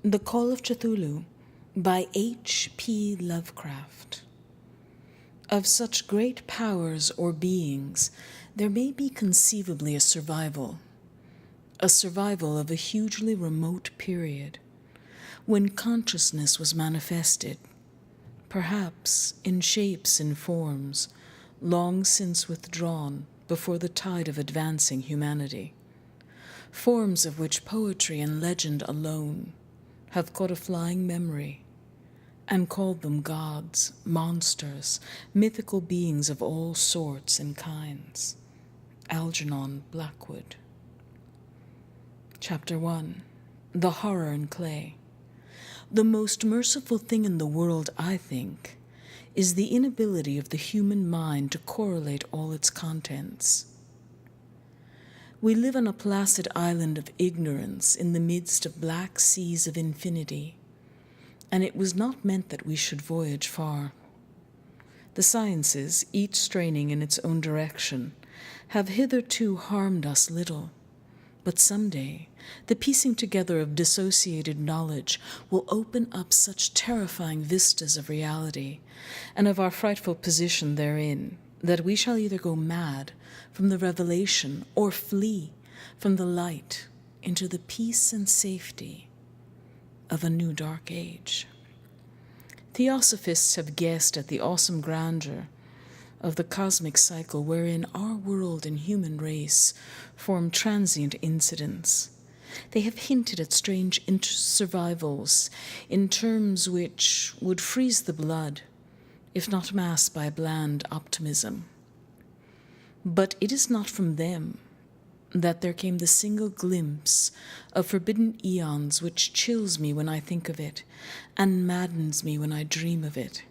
The Call of Cthulhu by H.P. Lovecraft. Of such great powers or beings, there may be conceivably a survival of a hugely remote period, when consciousness was manifested, perhaps in shapes and forms long since withdrawn before the tide of advancing humanity, forms of which poetry and legend alone have caught a flying memory, and called them gods, monsters, mythical beings of all sorts and kinds. Algernon Blackwood. Chapter 1. The Horror in Clay. The most merciful thing in the world, I think, is the inability of the human mind to correlate all its contents. We live on a placid island of ignorance in the midst of black seas of infinity, and it was not meant that we should voyage far. The sciences, each straining in its own direction, have hitherto harmed us little, but someday the piecing together of dissociated knowledge will open up such terrifying vistas of reality and of our frightful position therein, that we shall either go mad from the revelation or flee from the light into the peace and safety of a new dark age. Theosophists have guessed at the awesome grandeur of the cosmic cycle wherein our world and human race form transient incidents. They have hinted at strange survivals in terms which would freeze the blood, if not masked by bland optimism. But it is not from them that there came the single glimpse of forbidden eons which chills me when I think of it, and maddens me when I dream of it.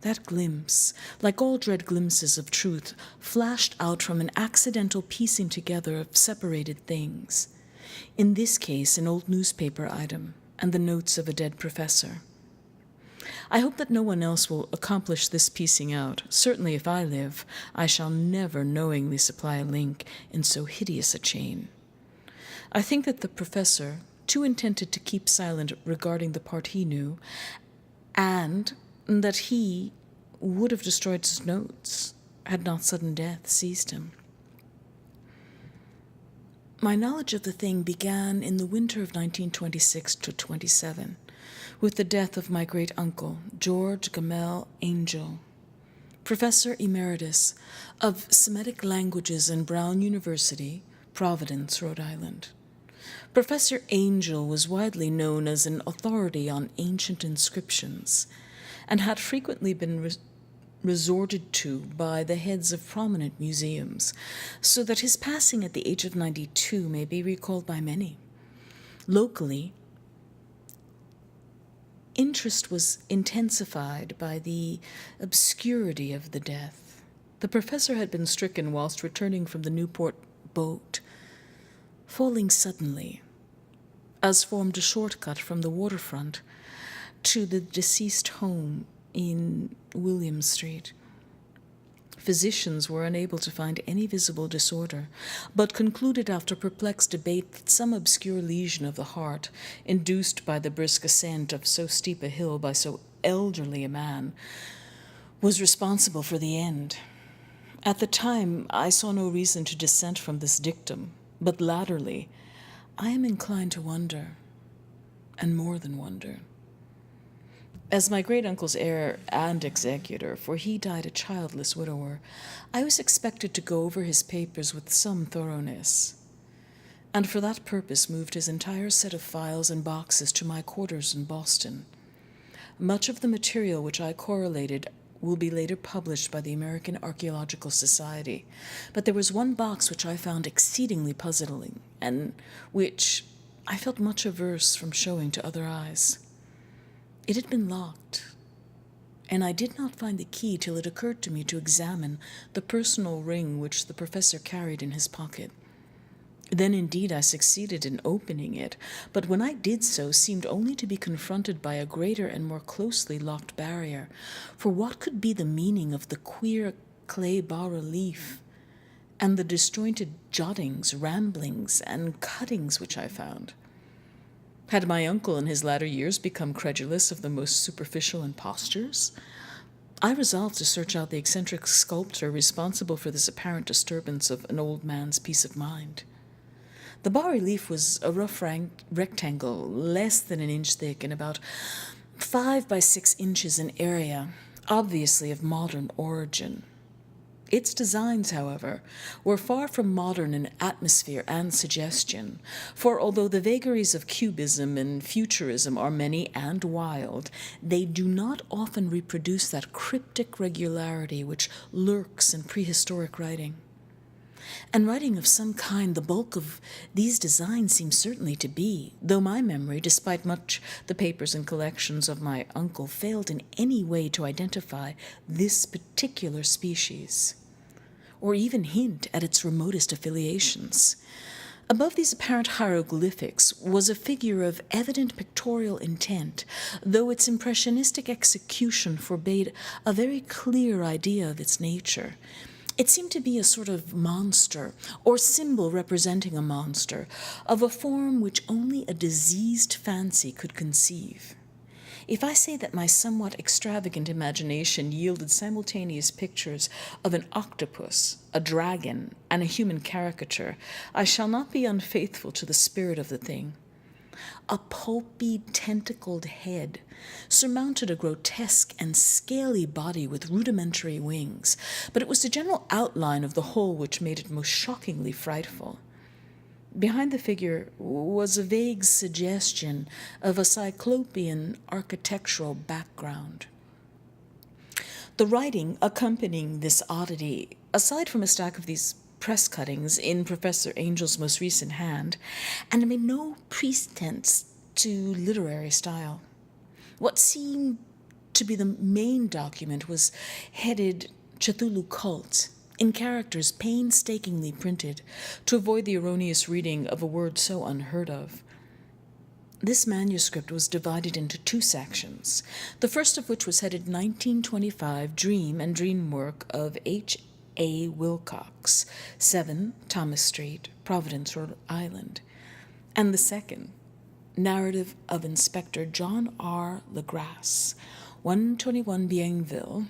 That glimpse, like all dread glimpses of truth, flashed out from an accidental piecing together of separated things. In this case, an old newspaper item and the notes of a dead professor. I hope that no one else will accomplish this piecing out. Certainly if I live, I shall never knowingly supply a link in so hideous a chain. I think that the professor, too intended to keep silent regarding the part he knew, and that he would have destroyed his notes had not sudden death seized him. My knowledge of the thing began in the winter of 1926 to 27, with the death of my great-uncle, George Gamel Angel, Professor Emeritus of Semitic Languages in Brown University, Providence, Rhode Island. Professor Angel was widely known as an authority on ancient inscriptions, and had frequently been resorted to by the heads of prominent museums, so that his passing at the age of 92 may be recalled by many. Locally, interest was intensified by the obscurity of the death. The professor had been stricken whilst returning from the Newport boat, falling suddenly, as formed a shortcut from the waterfront to the deceased home in William Street. Physicians were unable to find any visible disorder, but concluded after perplexed debate that some obscure lesion of the heart, induced by the brisk ascent of so steep a hill by so elderly a man, was responsible for the end. At the time, I saw no reason to dissent from this dictum, but latterly, I am inclined to wonder, and more than wonder. As my great-uncle's heir and executor, for he died a childless widower, I was expected to go over his papers with some thoroughness, and for that purpose moved his entire set of files and boxes to my quarters in Boston. Much of the material which I correlated will be later published by the American Archaeological Society, but there was one box which I found exceedingly puzzling, and which I felt much averse from showing to other eyes. It had been locked, and I did not find the key till it occurred to me to examine the personal ring which the professor carried in his pocket. Then indeed I succeeded in opening it, but when I did so seemed only to be confronted by a greater and more closely locked barrier. For what could be the meaning of the queer clay bas-relief and the disjointed jottings, ramblings, and cuttings which I found? Had my uncle in his latter years become credulous of the most superficial impostures? I resolved to search out the eccentric sculptor responsible for this apparent disturbance of an old man's peace of mind. The bas-relief was a rough rectangle, less than an inch thick and about 5 by 6 inches in area, obviously of modern origin. Its designs, however, were far from modern in atmosphere and suggestion, for although the vagaries of cubism and futurism are many and wild, they do not often reproduce that cryptic regularity which lurks in prehistoric writing. And writing of some kind, the bulk of these designs seem certainly to be, though my memory, despite much the papers and collections of my uncle, failed in any way to identify this particular species, or even hint at its remotest affiliations. Above these apparent hieroglyphics was a figure of evident pictorial intent, though its impressionistic execution forbade a very clear idea of its nature. It seemed to be a sort of monster, or symbol representing a monster, of a form which only a diseased fancy could conceive. If I say that my somewhat extravagant imagination yielded simultaneous pictures of an octopus, a dragon, and a human caricature, I shall not be unfaithful to the spirit of the thing. A pulpy, tentacled head surmounted a grotesque and scaly body with rudimentary wings, but it was the general outline of the whole which made it most shockingly frightful. Behind the figure was a vague suggestion of a cyclopean architectural background. The writing accompanying this oddity, aside from a stack of these press cuttings in Professor Angel's most recent hand, and made no pretense to literary style. What seemed to be the main document was headed Cthulhu Cult, in characters painstakingly printed to avoid the erroneous reading of a word so unheard of. This manuscript was divided into 2 sections, the first of which was headed 1925 Dream and Dream Work of H.A. Wilcox, 7 Thomas Street, Providence, Rhode Island, and the second, Narrative of Inspector John R. Legrasse, 121 Bienville,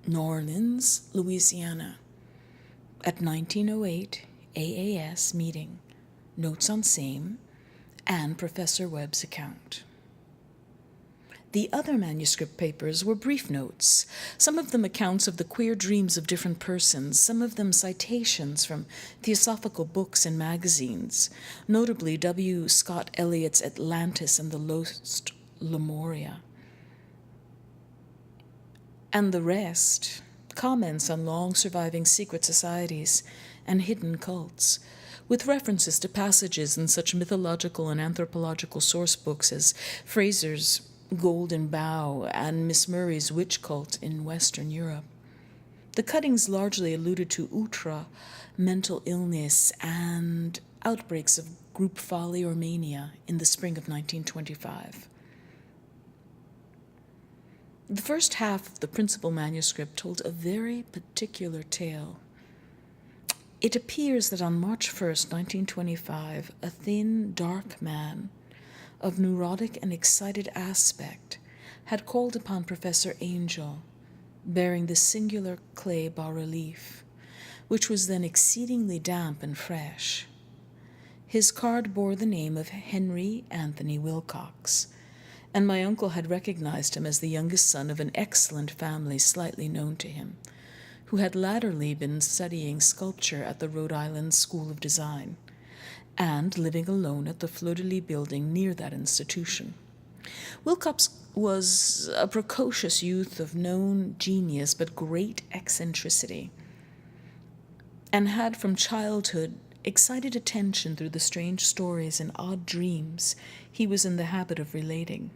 New Orleans, Louisiana, at 1908 AAS meeting, notes on same, and Professor Webb's account. The other manuscript papers were brief notes, some of them accounts of the queer dreams of different persons, some of them citations from theosophical books and magazines, notably W. Scott Eliot's Atlantis and the Lost Lemuria. And the rest, comments on long-surviving secret societies and hidden cults, with references to passages in such mythological and anthropological source books as Fraser's Golden Bough and Miss Murray's witch cult in Western Europe. The cuttings largely alluded to outre, mental illness, and outbreaks of group folly or mania in the spring of 1925. The first half of the principal manuscript told a very particular tale. It appears that on March 1st, 1925, a thin, dark man of neurotic and excited aspect had called upon Professor Angel, bearing the singular clay bas-relief, which was then exceedingly damp and fresh. His card bore the name of Henry Anthony Wilcox, and my uncle had recognized him as the youngest son of an excellent family slightly known to him, who had latterly been studying sculpture at the Rhode Island School of Design, and living alone at the Fleur-de-Lis building near that institution. Wilcox was a precocious youth of known genius but great eccentricity, and had from childhood excited attention through the strange stories and odd dreams he was in the habit of relating.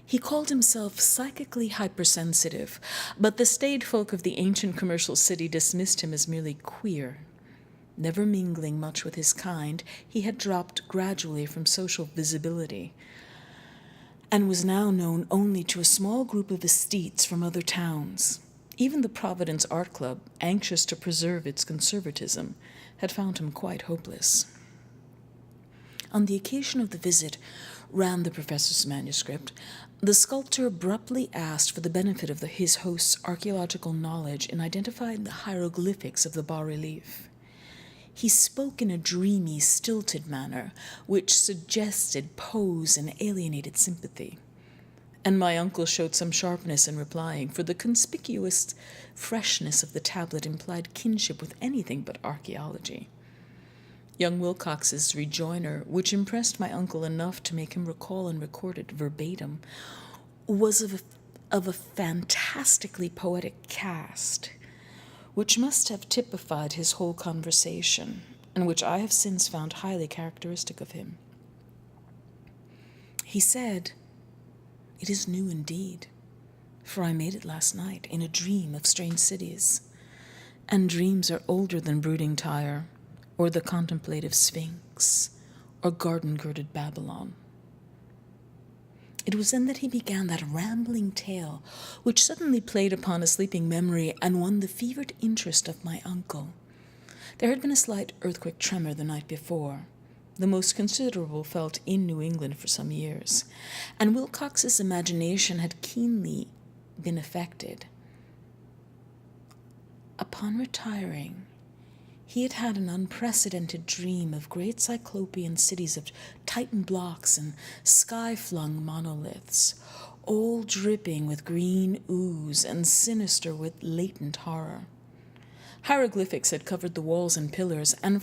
He called himself psychically hypersensitive, but the staid folk of the ancient commercial city dismissed him as merely queer. Never mingling much with his kind, he had dropped gradually from social visibility, and was now known only to a small group of aesthetes from other towns. Even the Providence Art Club, anxious to preserve its conservatism, had found him quite hopeless. On the occasion of the visit, ran the professor's manuscript, the sculptor abruptly asked for the benefit of his host's archaeological knowledge in identifying the hieroglyphics of the bas-relief. He spoke in a dreamy, stilted manner, which suggested pose and alienated sympathy. And my uncle showed some sharpness in replying, for the conspicuous freshness of the tablet implied kinship with anything but archaeology. Young Wilcox's rejoinder, which impressed my uncle enough to make him recall and record it verbatim, was of a fantastically poetic cast, which must have typified his whole conversation, and which I have since found highly characteristic of him. He said, "It is new indeed, for I made it last night in a dream of strange cities, and dreams are older than brooding Tyre, or the contemplative Sphinx, or garden-girded Babylon." It was then that he began that rambling tale, which suddenly played upon a sleeping memory and won the fevered interest of my uncle. There had been a slight earthquake tremor the night before, the most considerable felt in New England for some years, and Wilcox's imagination had keenly been affected. Upon retiring, he had had an unprecedented dream of great cyclopean cities of Titan blocks and sky-flung monoliths, all dripping with green ooze and sinister with latent horror. Hieroglyphics had covered the walls and pillars, and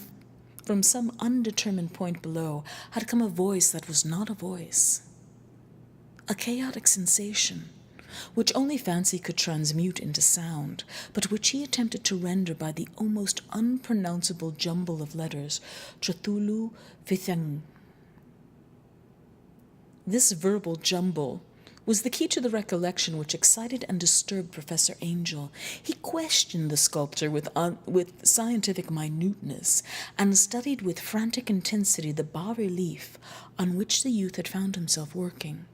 from some undetermined point below had come a voice that was not a voice, a chaotic sensation, which only fancy could transmute into sound, but which he attempted to render by the almost unpronounceable jumble of letters, Cthulhu, therein. This verbal jumble was the key to the recollection which excited and disturbed Professor Angel. He questioned the sculptor with scientific minuteness, and studied with frantic intensity the bas-relief on which the youth had found himself working.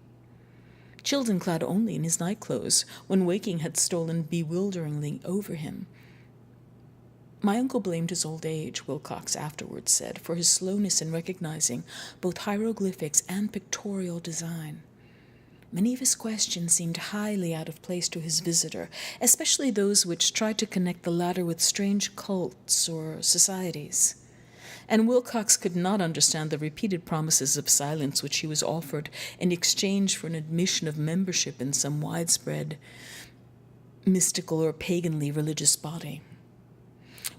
Chilled and clad only in his nightclothes, when waking had stolen bewilderingly over him. My uncle blamed his old age, Wilcox afterwards said, for his slowness in recognizing both hieroglyphics and pictorial design. Many of his questions seemed highly out of place to his visitor, especially those which tried to connect the latter with strange cults or societies. And Wilcox could not understand the repeated promises of silence which he was offered in exchange for an admission of membership in some widespread mystical or paganly religious body.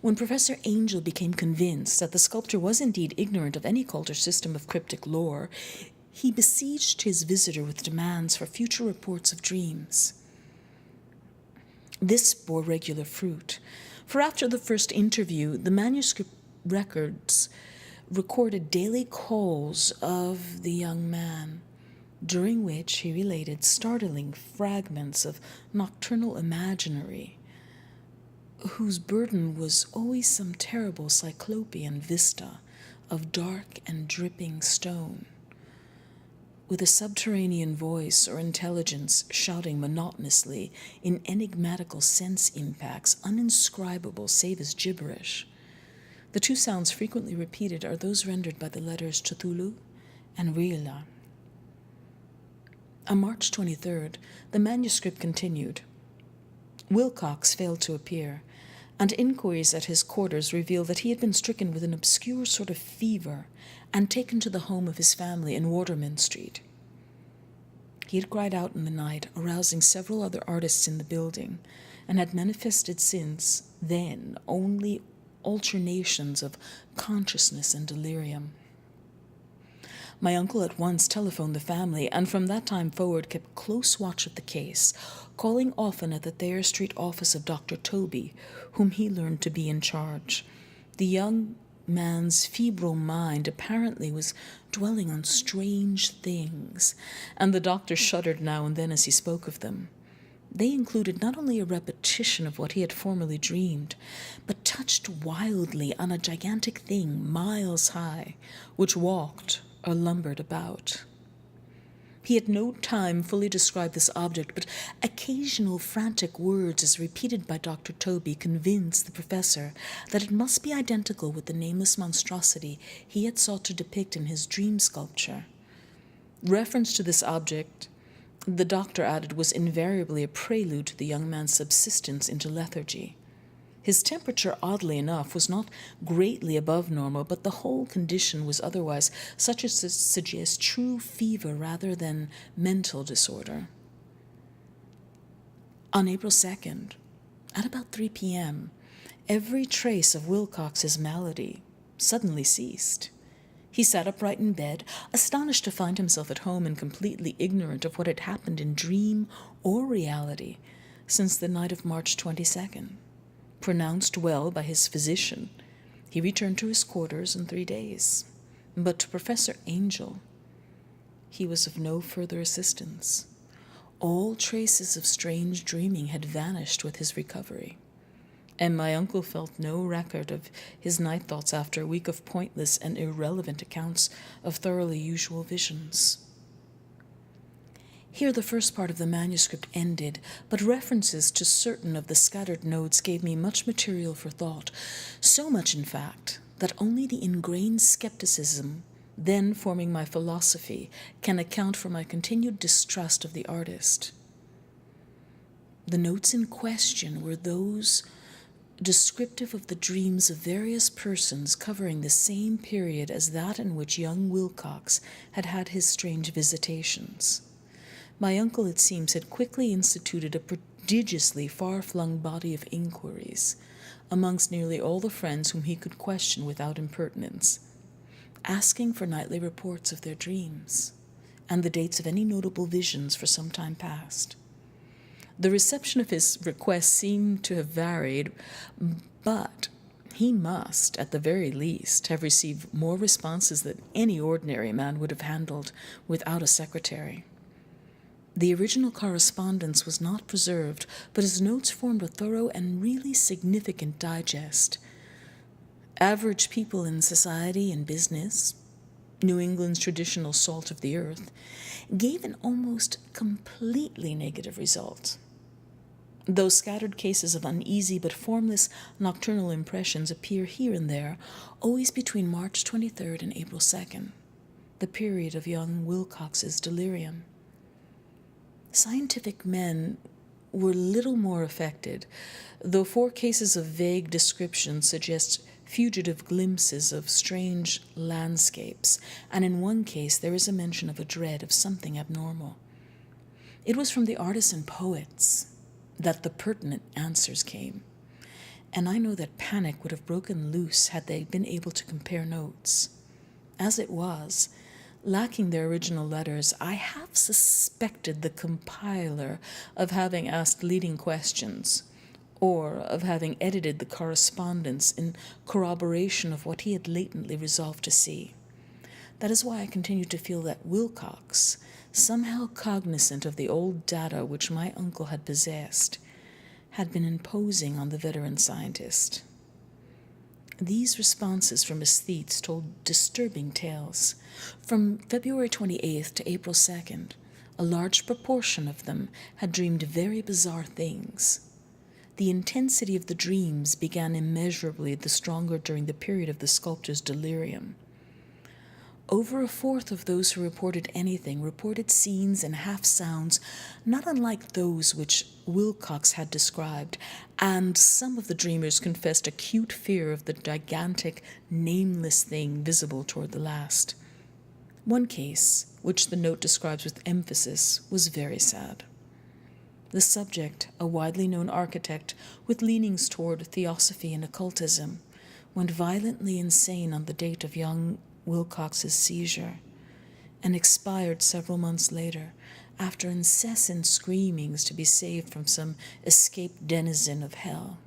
When Professor Angel became convinced that the sculptor was indeed ignorant of any cult or system of cryptic lore, he besieged his visitor with demands for future reports of dreams. This bore regular fruit, for after the first interview, the manuscript records recorded daily calls of the young man, during which he related startling fragments of nocturnal imaginary, whose burden was always some terrible cyclopean vista of dark and dripping stone, with a subterranean voice or intelligence shouting monotonously in enigmatical sense impacts uninscribable save as gibberish. The two sounds frequently repeated are those rendered by the letters Cthulhu and Rila. On March 23rd, the manuscript continued. Wilcox failed to appear, and inquiries at his quarters revealed that he had been stricken with an obscure sort of fever and taken to the home of his family in Waterman Street. He had cried out in the night, arousing several other artists in the building, and had manifested since then only alternations of consciousness and delirium. My uncle at once telephoned the family, and from that time forward kept close watch of the case, calling often at the Thayer Street office of Dr. Toby, whom he learned to be in charge. The young man's febrile mind apparently was dwelling on strange things, and the doctor shuddered now and then as he spoke of them. They included not only a repetition of what he had formerly dreamed, but touched wildly on a gigantic thing miles high, which walked or lumbered about. He had no time fully described this object, but occasional frantic words, as repeated by Dr. Toby, convinced the professor that it must be identical with the nameless monstrosity he had sought to depict in his dream sculpture. Reference to this object, the doctor added, was invariably a prelude to the young man's subsidence into lethargy. His temperature, oddly enough, was not greatly above normal, but the whole condition was otherwise such as to suggest true fever rather than mental disorder. On April 2nd, at about 3 p.m., every trace of Wilcox's malady suddenly ceased. He sat upright in bed, astonished to find himself at home and completely ignorant of what had happened in dream or reality since the night of March 22nd. Pronounced well by his physician, he returned to his quarters in 3 days. But to Professor Angel, he was of no further assistance. All traces of strange dreaming had vanished with his recovery, and my uncle felt no record of his night thoughts after a week of pointless and irrelevant accounts of thoroughly usual visions. Here the first part of the manuscript ended, but references to certain of the scattered notes gave me much material for thought, so much, in fact, that only the ingrained skepticism then forming my philosophy can account for my continued distrust of the artist. The notes in question were those descriptive of the dreams of various persons covering the same period as that in which young Wilcox had had his strange visitations. My uncle, it seems, had quickly instituted a prodigiously far-flung body of inquiries amongst nearly all the friends whom he could question without impertinence, asking for nightly reports of their dreams and the dates of any notable visions for some time past. The reception of his requests seemed to have varied, but he must, at the very least, have received more responses than any ordinary man would have handled without a secretary. The original correspondence was not preserved, but his notes formed a thorough and really significant digest. Average people in society and business, New England's traditional salt of the earth, gave an almost completely negative result. Though scattered cases of uneasy but formless nocturnal impressions appear here and there, always between March 23rd and April 2nd, the period of young Wilcox's delirium. Scientific men were little more affected, though 4 cases of vague description suggest fugitive glimpses of strange landscapes, and in one case there is a mention of a dread of something abnormal. It was from the artists and poets that the pertinent answers came, and I know that panic would have broken loose had they been able to compare notes. As it was, lacking their original letters, I half suspected the compiler of having asked leading questions, or of having edited the correspondence in corroboration of what he had latently resolved to see. That is why I continue to feel that Wilcox, somehow cognizant of the old data which my uncle had possessed, had been imposing on the veteran scientist. These responses from aesthetes told disturbing tales. From February 28th to April 2nd, a large proportion of them had dreamed very bizarre things. The intensity of the dreams began immeasurably the stronger during the period of the sculptor's delirium. Over 1/4 of those who reported anything reported scenes and half-sounds not unlike those which Wilcox had described, and some of the dreamers confessed acute fear of the gigantic, nameless thing visible toward the last. One case, which the note describes with emphasis, was very sad. The subject, a widely known architect with leanings toward theosophy and occultism, went violently insane on the date of young Wilcox's seizure, and expired several months later after incessant screamings to be saved from some escaped denizen of hell.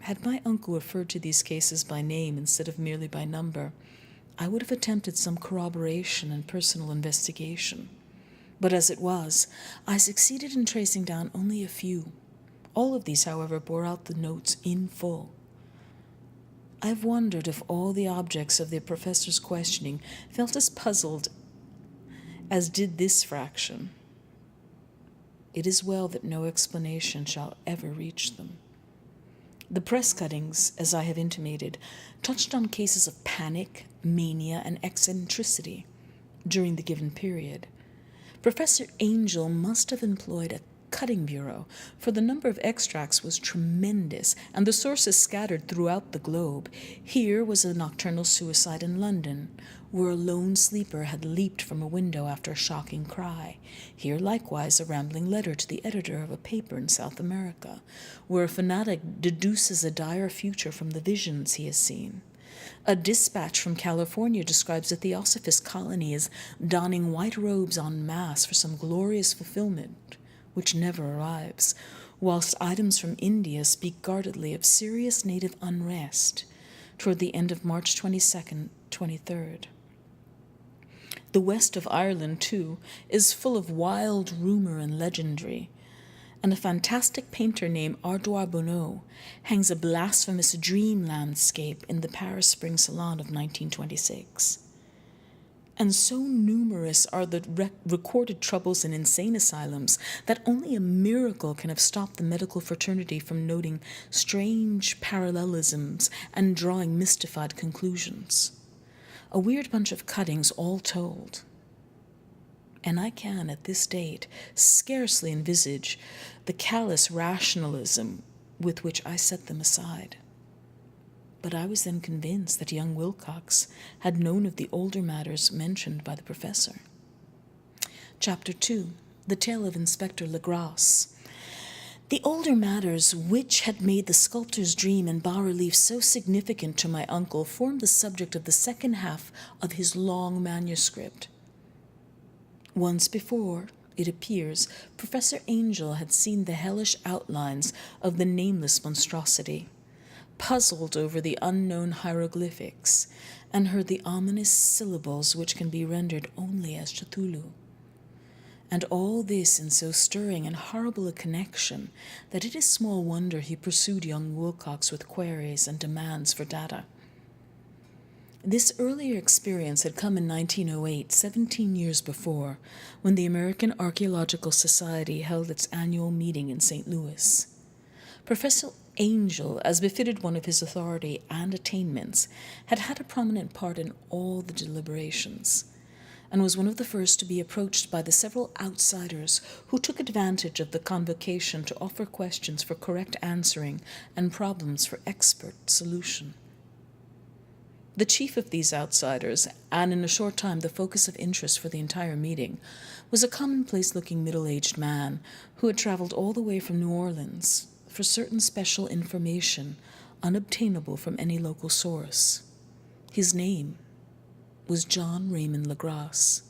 Had my uncle referred to these cases by name instead of merely by number, I would have attempted some corroboration and personal investigation. But as it was, I succeeded in tracing down only a few. All of these, however, bore out the notes in full. I've wondered if all the objects of the professor's questioning felt as puzzled as did this fraction. It is well that no explanation shall ever reach them. The press cuttings, as I have intimated, touched on cases of panic, mania, and eccentricity during the given period. Professor Angel must have employed a cutting bureau, for the number of extracts was tremendous, and the sources scattered throughout the globe. Here was a nocturnal suicide in London, where a lone sleeper had leaped from a window after a shocking cry. Here likewise a rambling letter to the editor of a paper in South America, where a fanatic deduces a dire future from the visions he has seen. A dispatch from California describes a theosophist colony as donning white robes en masse for some glorious fulfillment, which never arrives, whilst items from India speak guardedly of serious native unrest toward the end of March 22nd, 23rd. The west of Ireland, too, is full of wild rumor and legendary, and a fantastic painter named Ardois Bonneau hangs a blasphemous dream landscape in the Paris Spring Salon of 1926. And so numerous are the recorded troubles in insane asylums that only a miracle can have stopped the medical fraternity from noting strange parallelisms and drawing mystified conclusions. A weird bunch of cuttings all told. And I can, at this date, scarcely envisage the callous rationalism with which I set them aside. But I was then convinced that young Wilcox had known of the older matters mentioned by the professor. Chapter 2. The Tale of Inspector Legrasse. The older matters which had made the sculptor's dream in bas-relief so significant to my uncle formed the subject of the second half of his long manuscript. Once before, it appears, Professor Angel had seen the hellish outlines of the nameless monstrosity, puzzled over the unknown hieroglyphics, and heard the ominous syllables which can be rendered only as Cthulhu. And all this in so stirring and horrible a connection that it is small wonder he pursued young Wilcox with queries and demands for data. This earlier experience had come in 1908, 17 years before, when the American Archaeological Society held its annual meeting in St. Louis. Professor Angel, as befitted one of his authority and attainments, had had a prominent part in all the deliberations, and was one of the first to be approached by the several outsiders who took advantage of the convocation to offer questions for correct answering and problems for expert solution. The chief of these outsiders, and in a short time the focus of interest for the entire meeting, was a commonplace-looking middle-aged man who had traveled all the way from New Orleans for certain special information unobtainable from any local source. His name was John Raymond Legrasse,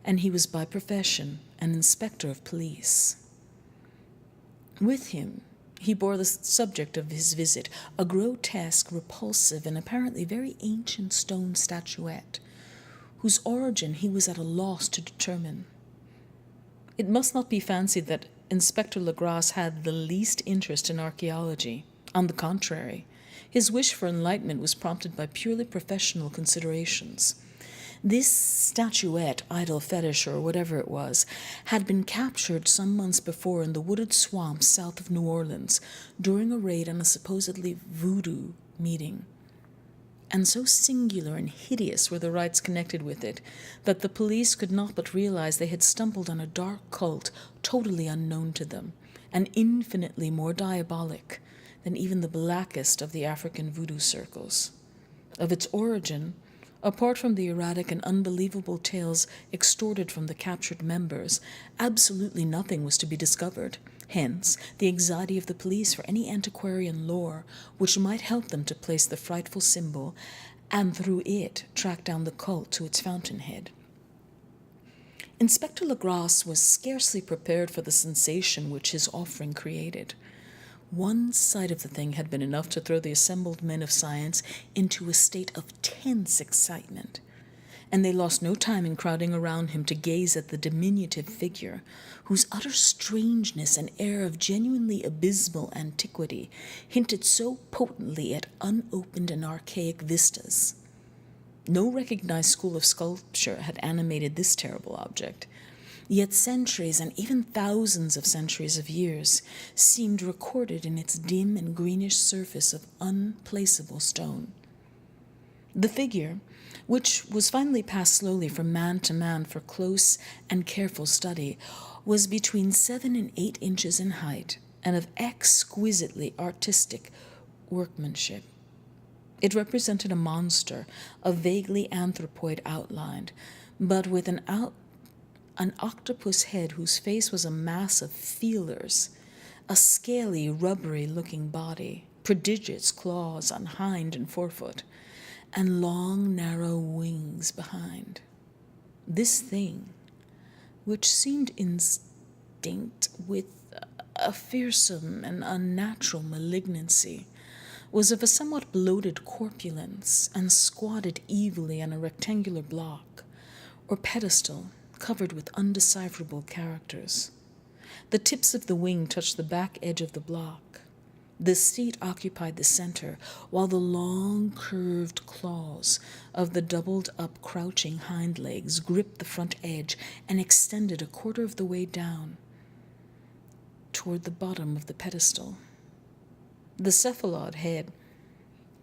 and he was by profession an inspector of police. With him, he bore the subject of his visit, a grotesque, repulsive, and apparently very ancient stone statuette, whose origin he was at a loss to determine. It must not be fancied that Inspector Legrasse had the least interest in archaeology. On the contrary, his wish for enlightenment was prompted by purely professional considerations. This statuette, idol fetish or whatever it was, had been captured some months before in the wooded swamps south of New Orleans during a raid on a supposedly voodoo meeting. And so singular and hideous were the rites connected with it that the police could not but realize they had stumbled on a dark cult totally unknown to them, and infinitely more diabolic than even the blackest of the African voodoo circles. Of its origin, apart from the erratic and unbelievable tales extorted from the captured members, absolutely nothing was to be discovered. Hence, the anxiety of the police for any antiquarian lore which might help them to place the frightful symbol, and through it track down the cult to its fountainhead. Inspector Legrasse was scarcely prepared for the sensation which his offering created. One sight of the thing had been enough to throw the assembled men of science into a state of tense excitement, and they lost no time in crowding around him to gaze at the diminutive figure, whose utter strangeness and air of genuinely abysmal antiquity hinted so potently at unopened and archaic vistas. No recognized school of sculpture had animated this terrible object, yet centuries and even thousands of centuries of years seemed recorded in its dim and greenish surface of unplaceable stone. The figure, which was finally passed slowly from man to man for close and careful study, was between 7 and 8 inches in height and of exquisitely artistic workmanship. It represented a monster of vaguely anthropoid outline, but with an octopus head whose face was a mass of feelers, a scaly, rubbery-looking body, prodigious claws on hind and forefoot, and long, narrow wings behind. This thing, which seemed instinct with a fearsome and unnatural malignancy, was of a somewhat bloated corpulence and squatted evilly on a rectangular block or pedestal covered with undecipherable characters. The tips of the wing touched the back edge of the block. The seat occupied the center, while the long, curved claws of the doubled-up, crouching hind legs gripped the front edge and extended a quarter of the way down toward the bottom of the pedestal. The cephalad head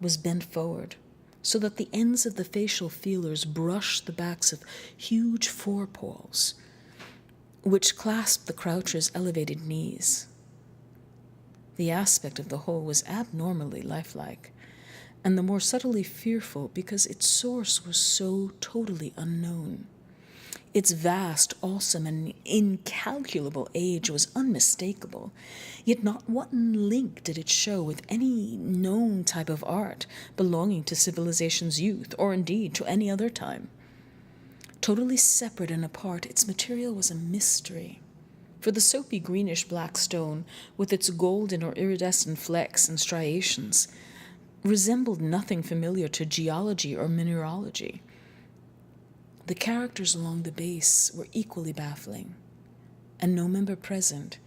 was bent forward, so that the ends of the facial feelers brushed the backs of huge forepaws, which clasped the croucher's elevated knees. The aspect of the whole was abnormally lifelike, and the more subtly fearful because its source was so totally unknown. Its vast, awesome, and incalculable age was unmistakable, yet not one link did it show with any known type of art belonging to civilization's youth, or indeed to any other time. Totally separate and apart, its material was a mystery. For the soapy greenish-black stone, with its golden or iridescent flecks and striations, resembled nothing familiar to geology or mineralogy. The characters along the base were equally baffling, and no member present,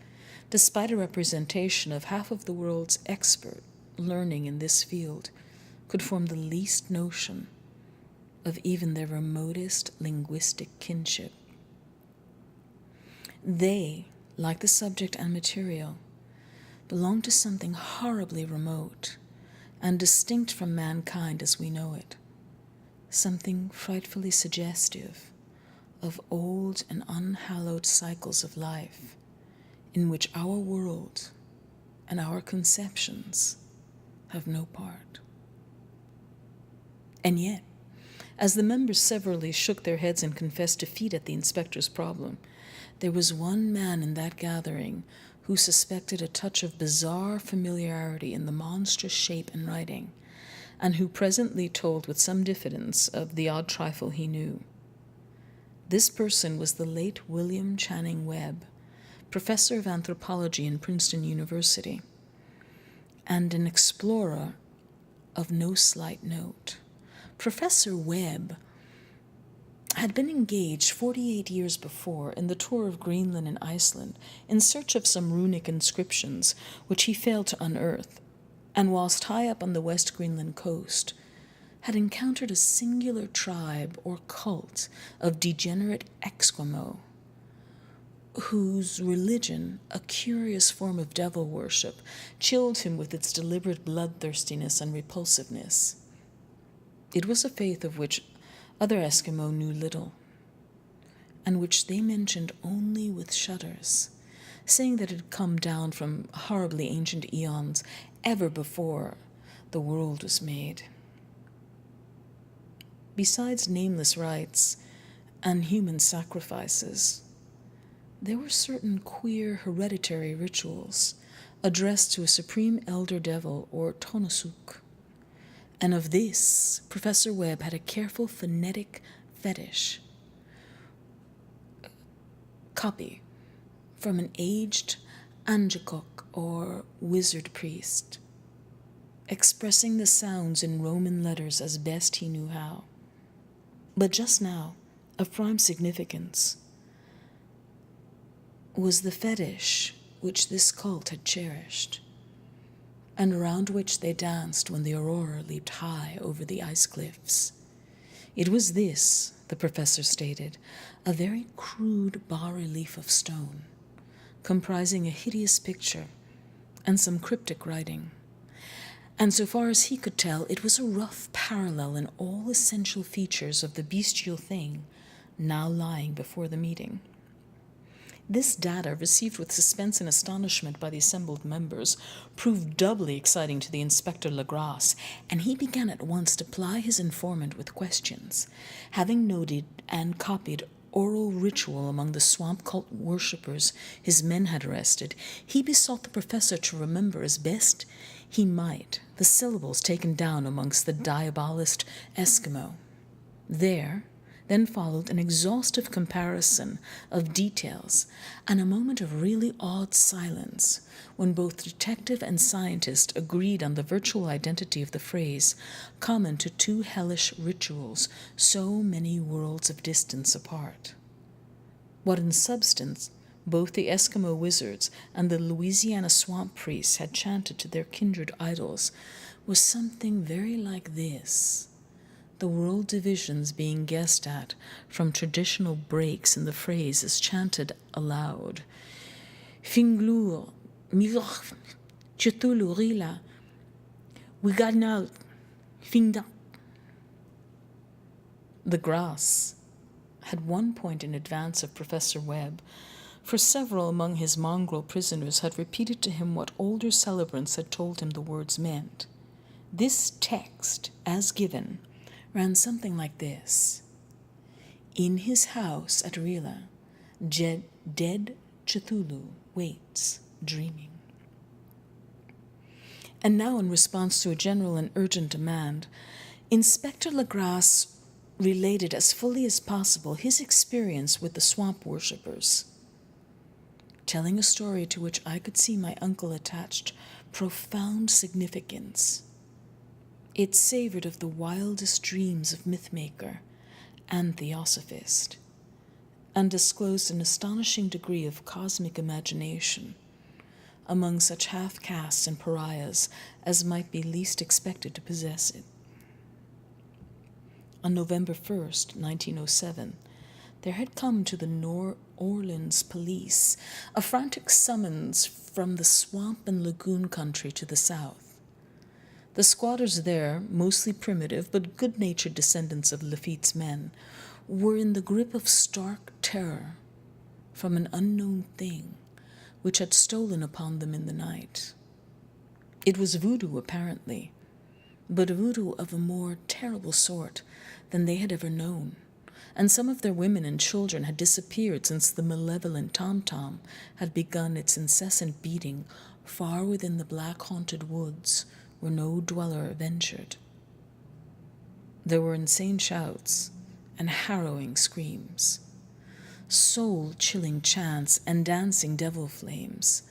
despite a representation of half of the world's expert learning in this field, could form the least notion of even their remotest linguistic kinship. They, like the subject and material, belonged to something horribly remote and distinct from mankind as we know it, something frightfully suggestive of old and unhallowed cycles of life in which our world and our conceptions have no part. And yet, as the members severally shook their heads and confessed defeat at the inspector's problem, there was one man in that gathering who suspected a touch of bizarre familiarity in the monstrous shape and writing, and who presently told with some diffidence of the odd trifle he knew. This person was the late William Channing Webb, professor of anthropology in Princeton University, and an explorer of no slight note. Professor Webb had been engaged 48 years before in the tour of Greenland and Iceland in search of some runic inscriptions which he failed to unearth, and whilst high up on the West Greenland coast, had encountered a singular tribe or cult of degenerate Esquimaux, whose religion, a curious form of devil worship, chilled him with its deliberate bloodthirstiness and repulsiveness. It was a faith of which other Eskimo knew little, and which they mentioned only with shudders, saying that it had come down from horribly ancient eons, ever before the world was made. Besides nameless rites and human sacrifices, there were certain queer hereditary rituals addressed to a supreme elder devil or tonosuk, and of this Professor Webb had a careful phonetic fetish copy from an aged Angekok or wizard priest, expressing the sounds in Roman letters as best he knew how. But just now, of prime significance, was the fetish which this cult had cherished, and around which they danced when the aurora leaped high over the ice cliffs. It was this, the professor stated, a very crude bas-relief of stone, comprising a hideous picture and some cryptic writing. And so far as he could tell, it was a rough parallel in all essential features of the bestial thing now lying before the meeting. This data, received with suspense and astonishment by the assembled members, proved doubly exciting to the Inspector Legrasse, and he began at once to ply his informant with questions. Having noted and copied oral ritual among the swamp cult worshippers his men had arrested, he besought the professor to remember as best he might the syllables taken down amongst the diabolist Eskimo. Then followed an exhaustive comparison of details and a moment of really awed silence when both detective and scientist agreed on the virtual identity of the phrase, common to two hellish rituals so many worlds of distance apart. What in substance both the Eskimo wizards and the Louisiana swamp priests had chanted to their kindred idols was something very like this. The world divisions being guessed at from traditional breaks in the phrase as chanted aloud. Finglur, Milach, Cthulhu, Rila, Wigadnal, Fingda. Legrasse had one point in advance of Professor Webb, for several among his mongrel prisoners had repeated to him what older celebrants had told him the words meant. This text, as given, ran something like this. In his house at Rila, dead Cthulhu waits, dreaming. And now, in response to a general and urgent demand, Inspector Legrasse related as fully as possible his experience with the swamp worshippers, telling a story to which I could see my uncle attached profound significance. It savored of the wildest dreams of mythmaker and theosophist, and disclosed an astonishing degree of cosmic imagination among such half-castes and pariahs as might be least expected to possess it. On November 1st, 1907, there had come to the New Orleans police a frantic summons from the swamp and lagoon country to the south. The squatters there, mostly primitive but good-natured descendants of Lafitte's men, were in the grip of stark terror from an unknown thing which had stolen upon them in the night. It was voodoo, apparently, but voodoo of a more terrible sort than they had ever known, and some of their women and children had disappeared since the malevolent tom-tom had begun its incessant beating far within the black-haunted woods where no dweller ventured. There were insane shouts and harrowing screams, soul-chilling chants and dancing devil flames,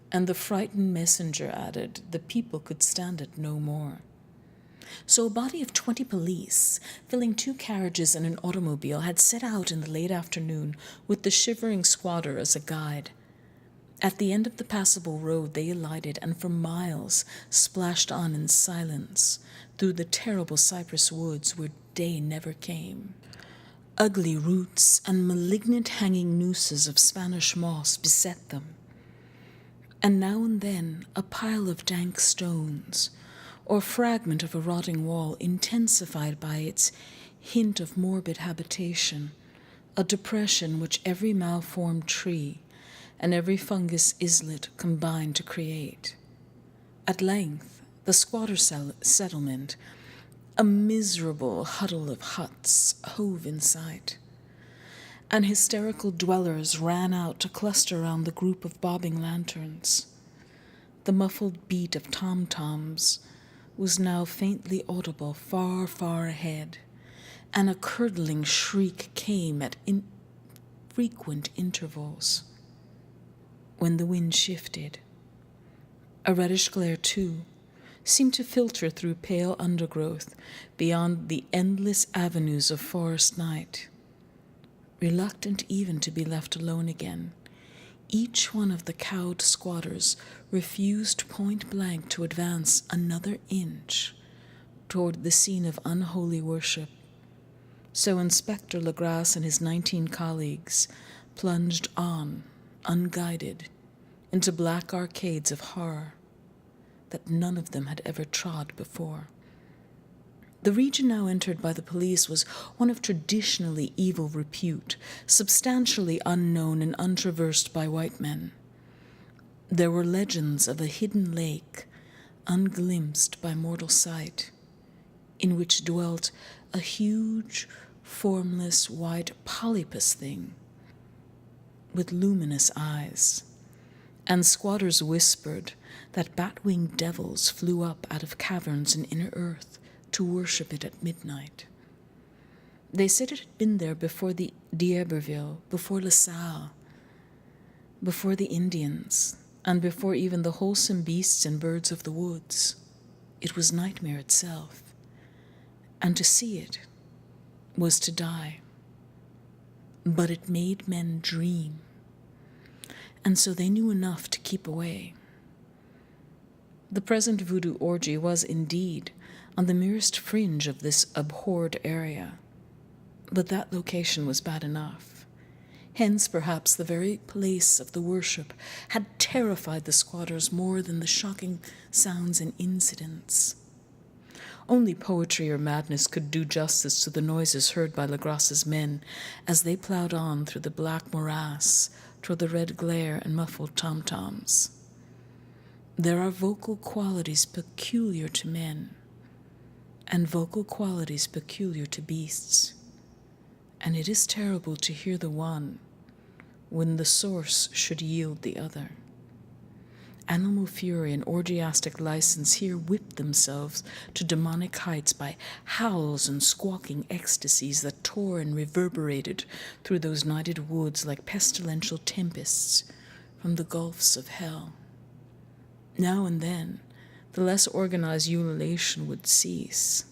and the frightened messenger added the people could stand it no more. So a body of 20 police, filling 2 carriages and an automobile, had set out in the late afternoon with the shivering squatter as a guide. At the end of the passable road they alighted and for miles splashed on in silence through the terrible cypress woods where day never came. Ugly roots and malignant hanging nooses of Spanish moss beset them, and now and then a pile of dank stones or fragment of a rotting wall intensified by its hint of morbid habitation, a depression which every malformed tree and every fungus islet combined to create. At length, the squatter settlement, a miserable huddle of huts, hove in sight, and hysterical dwellers ran out to cluster around the group of bobbing lanterns. The muffled beat of tom-toms was now faintly audible far, far ahead, and a curdling shriek came at infrequent intervals. When the wind shifted, a reddish glare, too, seemed to filter through pale undergrowth beyond the endless avenues of forest night. Reluctant even to be left alone again, each one of the cowed squatters refused point-blank to advance another inch toward the scene of unholy worship, So Inspector Legrasse and his 19 colleagues plunged on, unguided, into black arcades of horror that none of them had ever trod before. The region now entered by the police was one of traditionally evil repute, substantially unknown and untraversed by white men. There were legends of a hidden lake, unglimpsed by mortal sight, in which dwelt a huge, formless, white polypus thing with luminous eyes. And squatters whispered that bat-winged devils flew up out of caverns in inner earth to worship it at midnight. They said it had been there before the d'Iberville, before LaSalle, before the Indians, and before even the wholesome beasts and birds of the woods. It was nightmare itself, and to see it was to die. But it made men dream, and so they knew enough to keep away. The present voodoo orgy was indeed on the merest fringe of this abhorred area, but that location was bad enough. Hence, perhaps, the very place of the worship had terrified the squatters more than the shocking sounds and incidents. Only poetry or madness could do justice to the noises heard by Legrasse's men as they plowed on through the black morass toward the red glare and muffled tom-toms. There are vocal qualities peculiar to men, and vocal qualities peculiar to beasts, and it is terrible to hear the one when the source should yield the other. Animal fury and orgiastic license here whipped themselves to demonic heights by howls and squawking ecstasies that tore and reverberated through those nighted woods like pestilential tempests from the gulfs of hell. Now and then, the less organized ululation would cease,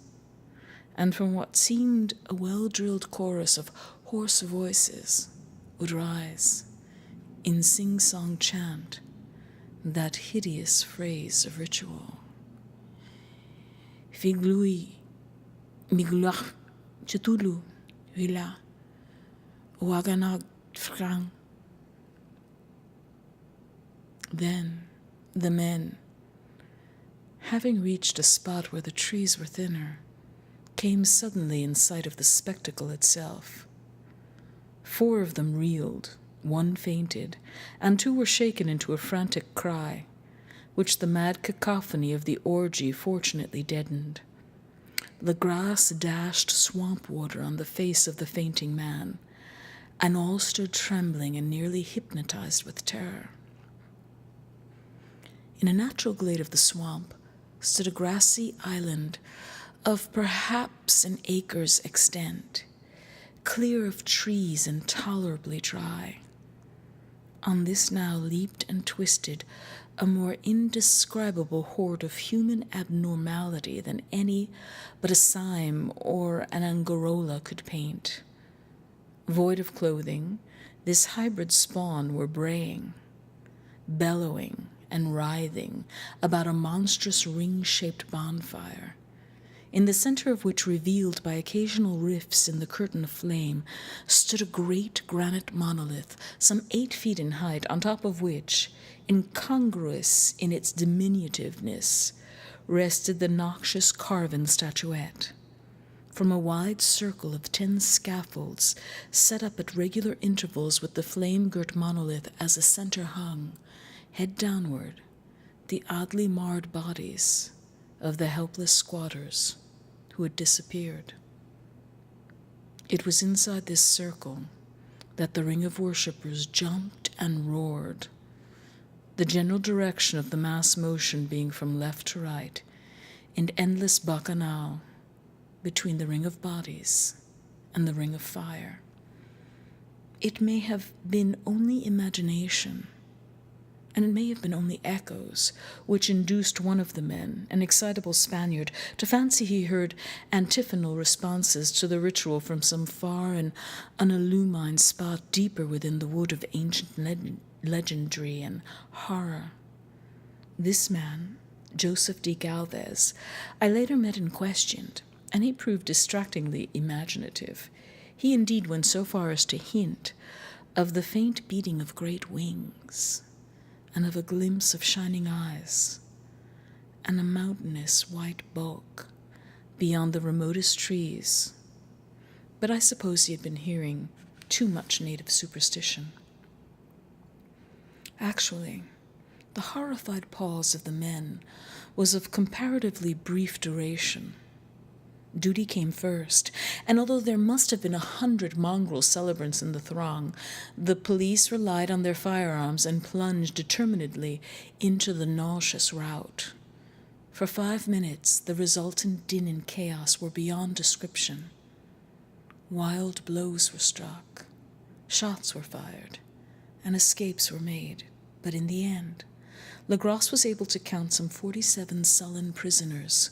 and from what seemed a well-drilled chorus of hoarse voices would rise, in sing-song chant, that hideous phrase of ritual. Figlui, miglach, Cthulhu, vila, waganag, frang. Then the men, having reached a spot where the trees were thinner, came suddenly in sight of the spectacle itself. 4 of them reeled, 1 fainted, and 2 were shaken into a frantic cry, which the mad cacophony of the orgy fortunately deadened. Legrasse dashed swamp water on the face of the fainting man, and all stood trembling and nearly hypnotized with terror. In a natural glade of the swamp stood a grassy island of perhaps an acre's extent, clear of trees and tolerably dry. On this now leaped and twisted a more indescribable horde of human abnormality than any but a Sime or an Angarola could paint. Void of clothing, this hybrid spawn were braying, bellowing, and writhing about a monstrous ring-shaped bonfire, in the center of which, revealed by occasional rifts in the curtain of flame, stood a great granite monolith, some 8 feet in height, on top of which, incongruous in its diminutiveness, rested the noxious carven statuette. From a wide circle of 10 scaffolds, set up at regular intervals with the flame-girt monolith as a center hung, head downward, the oddly marred bodies of the helpless squatters who had disappeared. It was inside this circle that the ring of worshippers jumped and roared, the general direction of the mass motion being from left to right, in endless bacchanal between the ring of bodies and the ring of fire. It may have been only imagination, and it may have been only echoes, which induced one of the men, an excitable Spaniard, to fancy he heard antiphonal responses to the ritual from some far and unillumined spot deeper within the wood of ancient legendry and horror. This man, Joseph D. Galvez, I later met and questioned, and he proved distractingly imaginative. He indeed went so far as to hint of the faint beating of great wings, and of a glimpse of shining eyes, and a mountainous white bulk beyond the remotest trees. But I suppose he had been hearing too much native superstition. Actually, the horrified pause of the men was of comparatively brief duration. Duty came first, and although there must have been 100 mongrel celebrants in the throng, the police relied on their firearms and plunged determinedly into the nauseous rout. For 5 minutes, the resultant din and chaos were beyond description. Wild blows were struck, shots were fired, and escapes were made, but in the end, Legrasse was able to count some 47 sullen prisoners,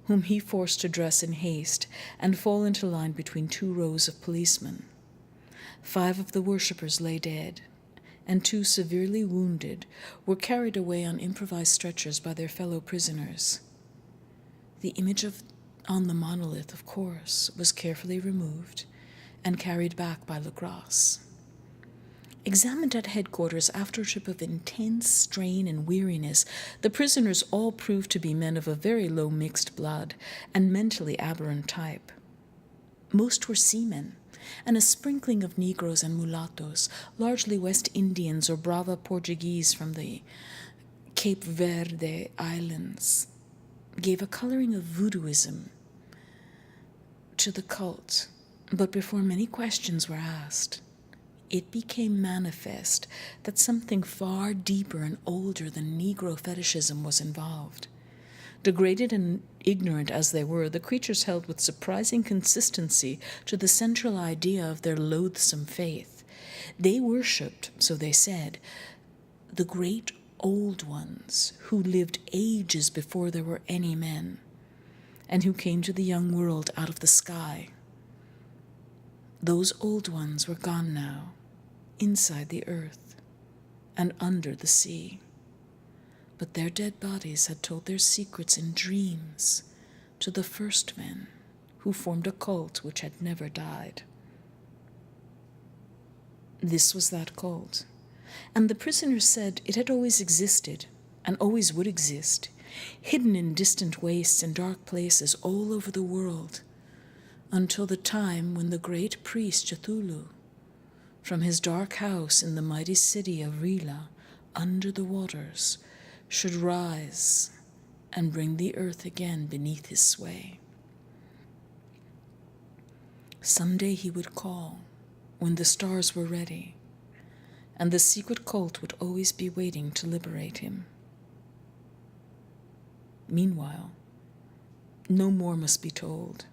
whom he forced to dress in haste and fall into line between 2 rows of policemen. 5 of the worshippers lay dead, and 2 severely wounded were carried away on improvised stretchers by their fellow prisoners. The image on the monolith, of course, was carefully removed and carried back by Legrasse. Examined at headquarters after a trip of intense strain and weariness, the prisoners all proved to be men of a very low mixed blood and mentally aberrant type. Most were seamen, and a sprinkling of Negroes and mulattoes, largely West Indians or Brava Portuguese from the Cape Verde Islands, gave a coloring of voodooism to the cult. But before many questions were asked, it became manifest that something far deeper and older than Negro fetishism was involved. Degraded and ignorant as they were, the creatures held with surprising consistency to the central idea of their loathsome faith. They worshipped, so they said, the great old ones who lived ages before there were any men, and who came to the young world out of the sky. Those old ones were gone now, inside the earth and under the sea. But their dead bodies had told their secrets in dreams to the first men who formed a cult which had never died. This was that cult, and the prisoners said it had always existed and always would exist, hidden in distant wastes and dark places all over the world, until the time when the great priest Cthulhu, from his dark house in the mighty city of Rila, under the waters, should rise and bring the earth again beneath his sway. Someday he would call, when the stars were ready, and the secret cult would always be waiting to liberate him. Meanwhile, no more must be told.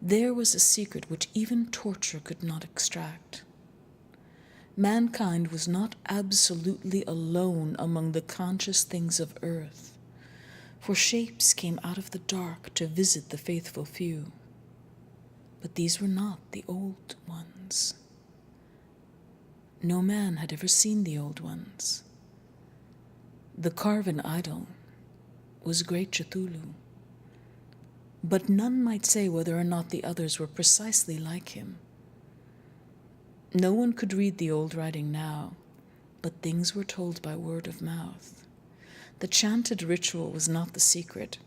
There was a secret which even torture could not extract. Mankind was not absolutely alone among the conscious things of earth, for shapes came out of the dark to visit the faithful few. But these were not the old ones. No man had ever seen the old ones. The carven idol was great Cthulhu, but none might say whether or not the others were precisely like him. No one could read the old writing now, but things were told by word of mouth. The chanted ritual was not the secret.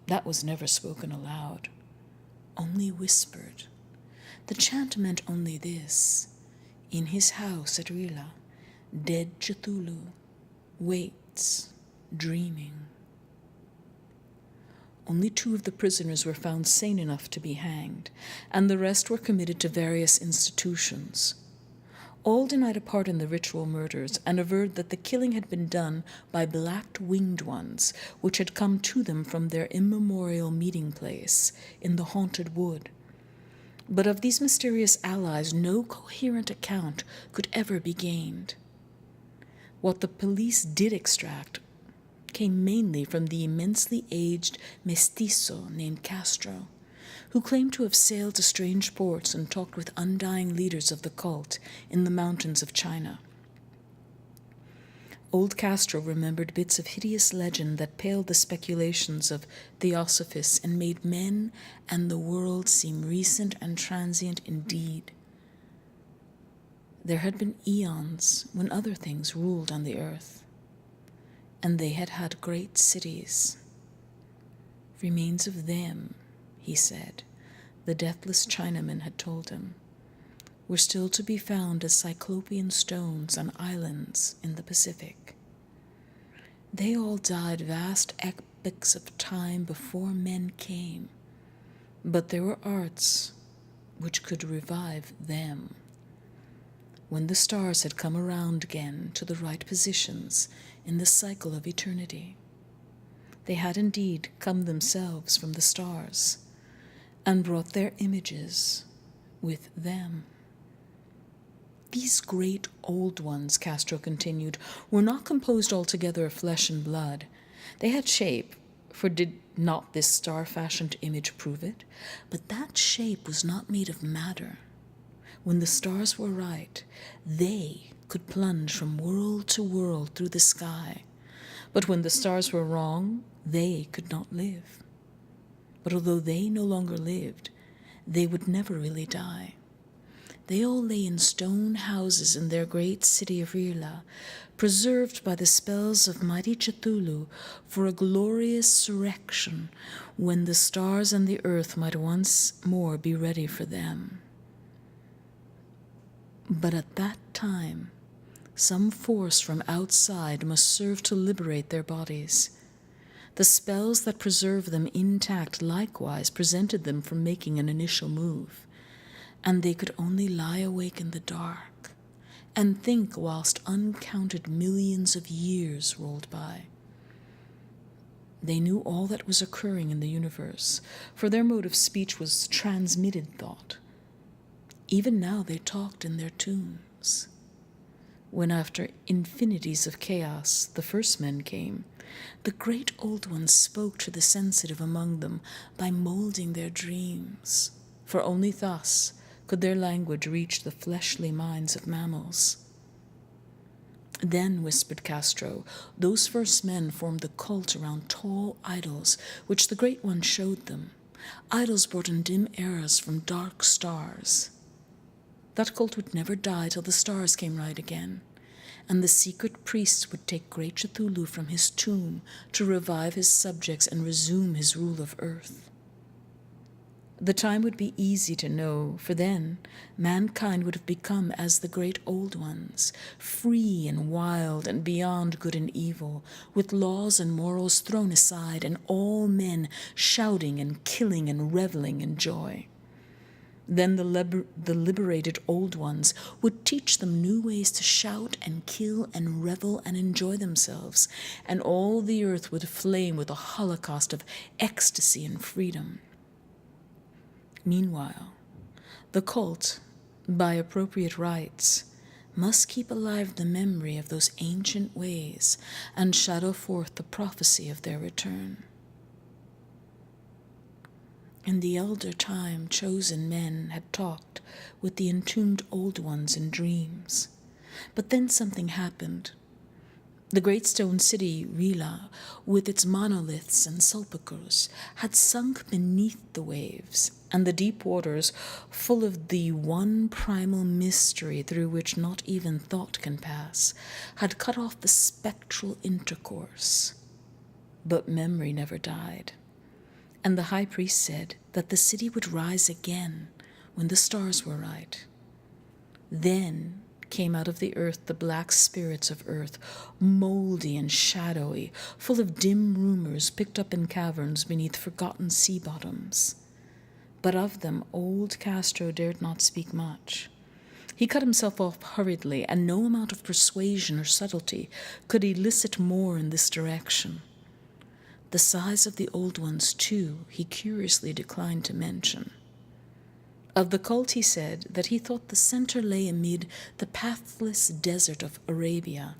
That was never spoken aloud, only whispered. The chant meant only this: in his house at Rila, dead Cthulhu waits, dreaming. Only 2 of the prisoners were found sane enough to be hanged, and the rest were committed to various institutions. All denied a part in the ritual murders and averred that the killing had been done by black-winged ones, which had come to them from their immemorial meeting place in the haunted wood. But of these mysterious allies no coherent account could ever be gained. What the police did extract came mainly from the immensely aged mestizo named Castro, who claimed to have sailed to strange ports and talked with undying leaders of the cult in the mountains of China. Old Castro remembered bits of hideous legend that paled the speculations of theosophists and made men and the world seem recent and transient indeed. There had been eons when other things ruled on the earth, and they had had great cities. Remains of them, he said, the deathless Chinaman had told him, were still to be found as cyclopean stones on islands in the Pacific. They all died vast epochs of time before men came, but there were arts which could revive them. When the stars had come around again to the right positions in the cycle of eternity, they had indeed come themselves from the stars and brought their images with them. These great old ones, Castro continued, were not composed altogether of flesh and blood. They had shape, for did not this star-fashioned image prove it? But that shape was not made of matter. When the stars were right, they could plunge from world to world through the sky. But when the stars were wrong, they could not live. But although they no longer lived, they would never really die. They all lay in stone houses in their great city of Rila, preserved by the spells of mighty Cthulhu for a glorious surrection when the stars and the earth might once more be ready for them. But at that time, some force from outside must serve to liberate their bodies. The spells that preserve them intact likewise prevented them from making an initial move, and they could only lie awake in the dark and think whilst uncounted millions of years rolled by. They knew all that was occurring in the universe, for their mode of speech was transmitted thought. Even now they talked in their tombs. When after infinities of chaos the first men came, the great old ones spoke to the sensitive among them by molding their dreams, for only thus could their language reach the fleshly minds of mammals. Then, whispered Castro, those first men formed the cult around tall idols which the Great One showed them, idols brought in dim eras from dark stars. That cult would never die till the stars came right again, and the secret priests would take great Cthulhu from his tomb to revive his subjects and resume his rule of earth. The time would be easy to know, for then mankind would have become as the great old ones, free and wild and beyond good and evil, with laws and morals thrown aside, and all men shouting and killing and reveling in joy. Then the liberated old ones would teach them new ways to shout and kill and revel and enjoy themselves, and all the earth would flame with a holocaust of ecstasy and freedom. Meanwhile, the cult, by appropriate rites, must keep alive the memory of those ancient ways and shadow forth the prophecy of their return. In the elder time, chosen men had talked with the entombed old ones in dreams. But then something happened. The great stone city, Rila, with its monoliths and sepulchres, had sunk beneath the waves, and the deep waters, full of the one primal mystery through which not even thought can pass, had cut off the spectral intercourse. But memory never died, and the high priest said that the city would rise again when the stars were right. Then came out of the earth the black spirits of earth, moldy and shadowy, full of dim rumors picked up in caverns beneath forgotten sea bottoms. But of them old Castro dared not speak much. He cut himself off hurriedly, and no amount of persuasion or subtlety could elicit more in this direction. The size of the old ones, too, he curiously declined to mention. Of the cult he said that he thought the center lay amid the pathless desert of Arabia,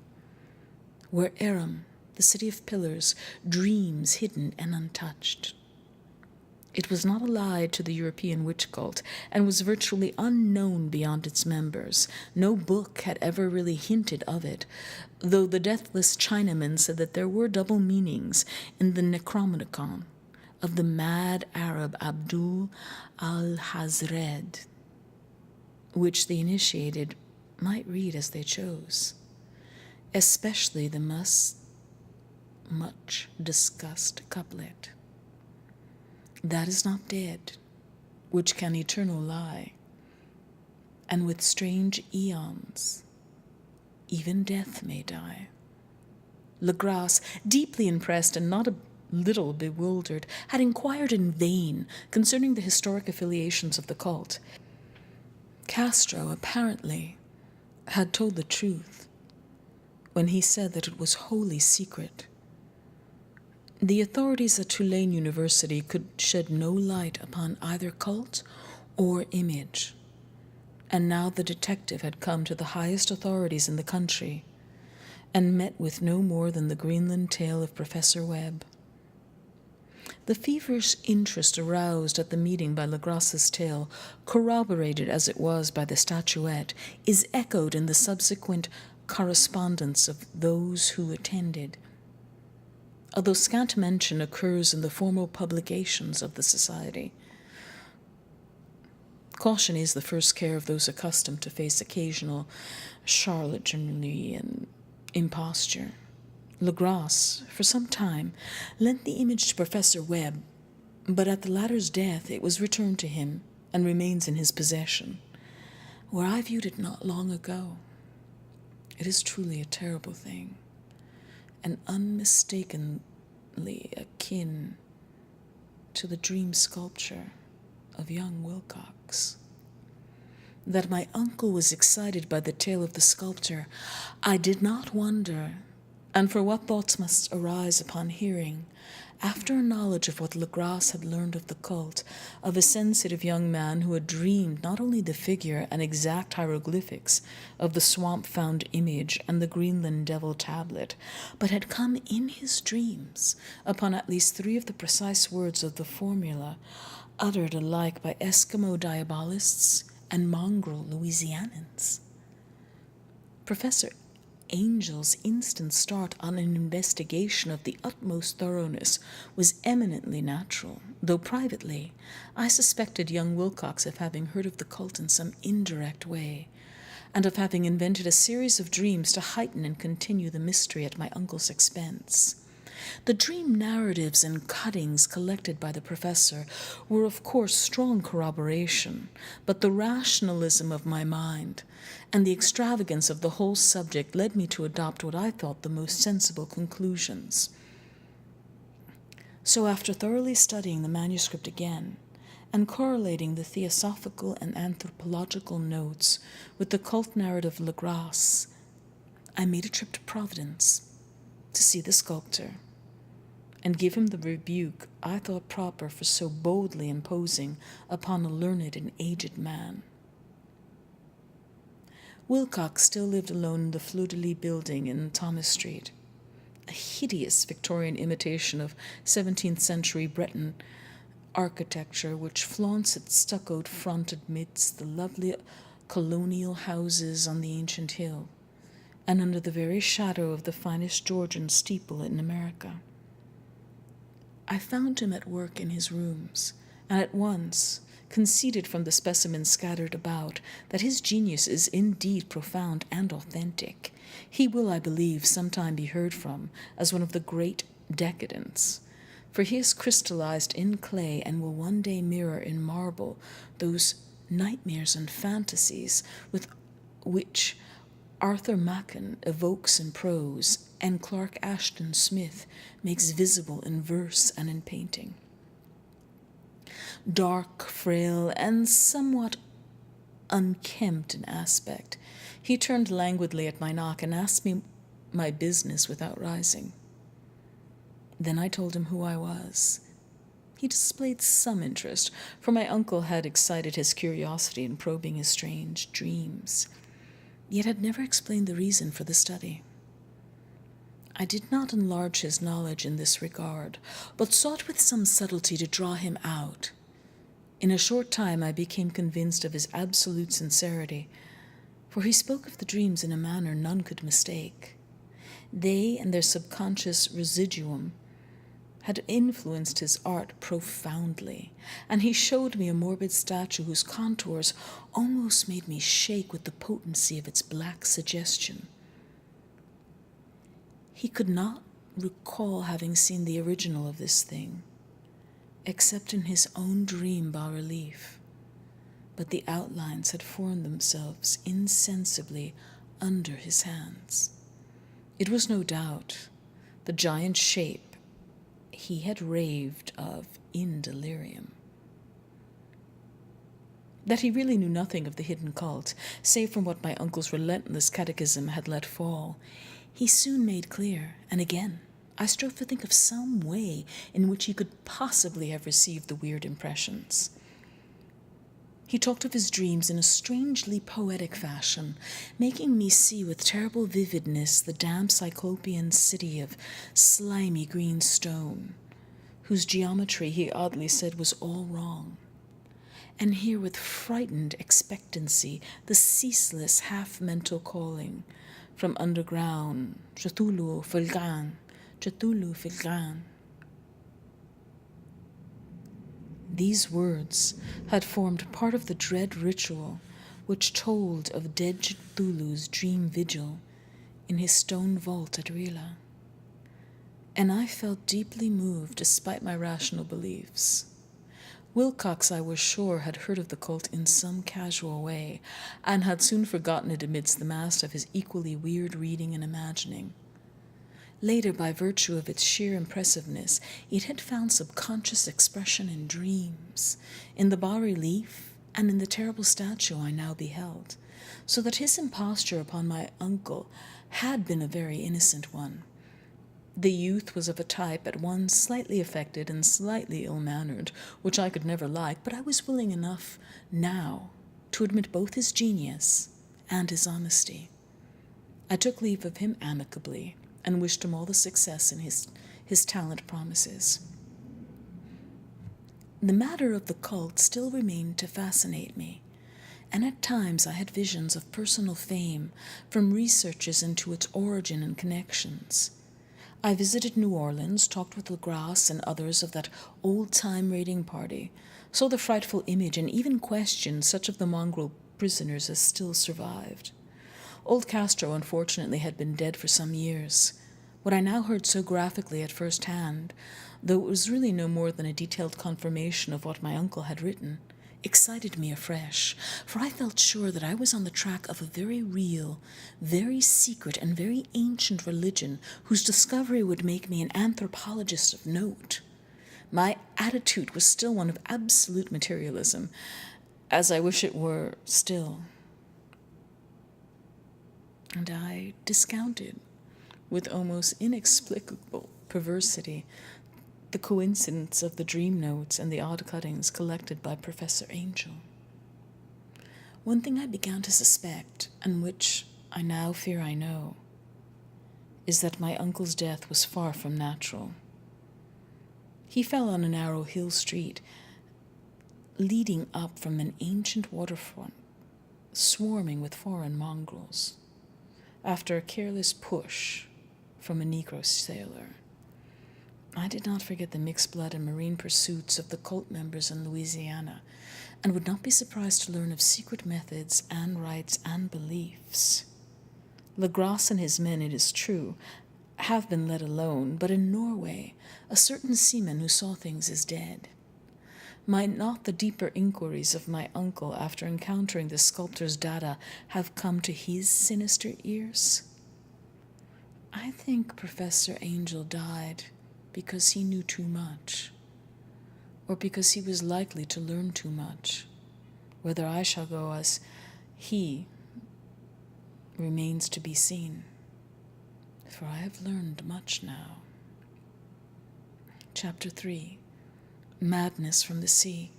where Aram, the city of pillars, dreams hidden and untouched. It was not allied to the European witch cult and was virtually unknown beyond its members. No book had ever really hinted of it, though the deathless Chinaman said that there were double meanings in the Necronomicon of the mad Arab Abdul al-Hazred, which the initiated might read as they chose, especially the much discussed couplet. That is not dead, which can eternal lie, and with strange eons, even death may die. Legrasse, deeply impressed and not a little bewildered, had inquired in vain concerning the historic affiliations of the cult. Castro, apparently, had told the truth when he said that it was wholly secret. The authorities at Tulane University could shed no light upon either cult or image, and now the detective had come to the highest authorities in the country and met with no more than the Greenland tale of Professor Webb. The feverish interest aroused at the meeting by Legrasse's tale, corroborated as it was by the statuette, is echoed in the subsequent correspondence of those who attended, although scant mention occurs in the formal publications of the society. Caution is the first care of those accustomed to face occasional charlatanry and imposture. Legrasse, for some time, lent the image to Professor Webb, but at the latter's death it was returned to him and remains in his possession, where I viewed it not long ago. It is truly a terrible thing, and unmistakably akin to the dream sculpture of young Wilcox. That my uncle was excited by the tale of the sculptor, I did not wonder, and for what thoughts must arise upon hearing, after a knowledge of what Legrasse had learned of the cult, of a sensitive young man who had dreamed not only the figure and exact hieroglyphics of the swamp-found image and the Greenland devil tablet, but had come in his dreams upon at least 3 of the precise words of the formula, uttered alike by Eskimo diabolists and mongrel Louisianans. Professor Angel's instant start on an investigation of the utmost thoroughness was eminently natural, though privately I suspected young Wilcox of having heard of the cult in some indirect way, and of having invented a series of dreams to heighten and continue the mystery at my uncle's expense. The dream narratives and cuttings collected by the professor were of course strong corroboration, but the rationalism of my mind and the extravagance of the whole subject led me to adopt what I thought the most sensible conclusions. So after thoroughly studying the manuscript again, and correlating the theosophical and anthropological notes with the cult narrative of Legrasse, I made a trip to Providence to see the sculptor and give him the rebuke I thought proper for so boldly imposing upon a learned and aged man. Wilcox still lived alone in the Fleur-de-Lis building in Thomas Street, a hideous Victorian imitation of 17th century Breton architecture which flaunts its stuccoed front amidst the lovely colonial houses on the ancient hill, and under the very shadow of the finest Georgian steeple in America. I found him at work in his rooms, and at once conceded from the specimens scattered about that his genius is indeed profound and authentic. He will, I believe, sometime be heard from as one of the great decadents, for he is crystallized in clay and will one day mirror in marble those nightmares and fantasies with which Arthur Machen evokes in prose and Clark Ashton Smith makes visible in verse and in painting. Dark, frail, and somewhat unkempt in aspect, he turned languidly at my knock and asked me my business without rising. Then I told him who I was. He displayed some interest, for my uncle had excited his curiosity in probing his strange dreams, yet had never explained the reason for the study. I did not enlarge his knowledge in this regard, but sought with some subtlety to draw him out. In a short time I became convinced of his absolute sincerity, for he spoke of the dreams in a manner none could mistake. They and their subconscious residuum had influenced his art profoundly, and he showed me a morbid statue whose contours almost made me shake with the potency of its black suggestion. He could not recall having seen the original of this thing, except in his own dream bas-relief, but the outlines had formed themselves insensibly under his hands. It was no doubt the giant shape he had raved of in delirium. That he really knew nothing of the hidden cult, save from what my uncle's relentless catechism had let fall, he soon made clear, and again I strove to think of some way in which he could possibly have received the weird impressions. He talked of his dreams in a strangely poetic fashion, making me see with terrible vividness the damp cyclopean city of slimy green stone, whose geometry he oddly said was all wrong, and hear with frightened expectancy the ceaseless half-mental calling from underground, Cthulhu therein, Cthulhu therein. These words had formed part of the dread ritual which told of dead Cthulhu's dream vigil in his stone vault at Rila, and I felt deeply moved despite my rational beliefs. Wilcox, I was sure, had heard of the cult in some casual way, and had soon forgotten it amidst the mass of his equally weird reading and imagining. Later, by virtue of its sheer impressiveness, it had found subconscious expression in dreams, in the bas-relief, and in the terrible statue I now beheld, so that his imposture upon my uncle had been a very innocent one. The youth was of a type at once slightly affected and slightly ill-mannered, which I could never like, but I was willing enough now to admit both his genius and his honesty. I took leave of him amicably, and wished him all the success in his talent promises. The matter of the cult still remained to fascinate me, and at times I had visions of personal fame from researches into its origin and connections. I visited New Orleans, talked with Legrasse and others of that old-time raiding party, saw the frightful image, and even questioned such of the mongrel prisoners as still survived. Old Castro, unfortunately, had been dead for some years. What I now heard so graphically at first hand, though it was really no more than a detailed confirmation of what my uncle had written, excited me afresh, for I felt sure that I was on the track of a very real, very secret, and very ancient religion whose discovery would make me an anthropologist of note. My attitude was still one of absolute materialism, as I wish it were still. And I discounted, with almost inexplicable perversity, the coincidence of the dream notes and the odd cuttings collected by Professor Angel. One thing I began to suspect, and which I now fear I know, is that my uncle's death was far from natural. He fell on a narrow hill street leading up from an ancient waterfront, swarming with foreign mongrels, after a careless push from a Negro sailor. I did not forget the mixed blood and marine pursuits of the cult members in Louisiana, and would not be surprised to learn of secret methods and rites and beliefs. Legrasse and his men, it is true, have been let alone, but in Norway, a certain seaman who saw things is dead. Might not the deeper inquiries of my uncle after encountering the sculptor's data have come to his sinister ears? I think Professor Angel died because he knew too much, or because he was likely to learn too much. Whether I shall go as he remains to be seen, for I have learned much now. Chapter 3. Madness from the Sea.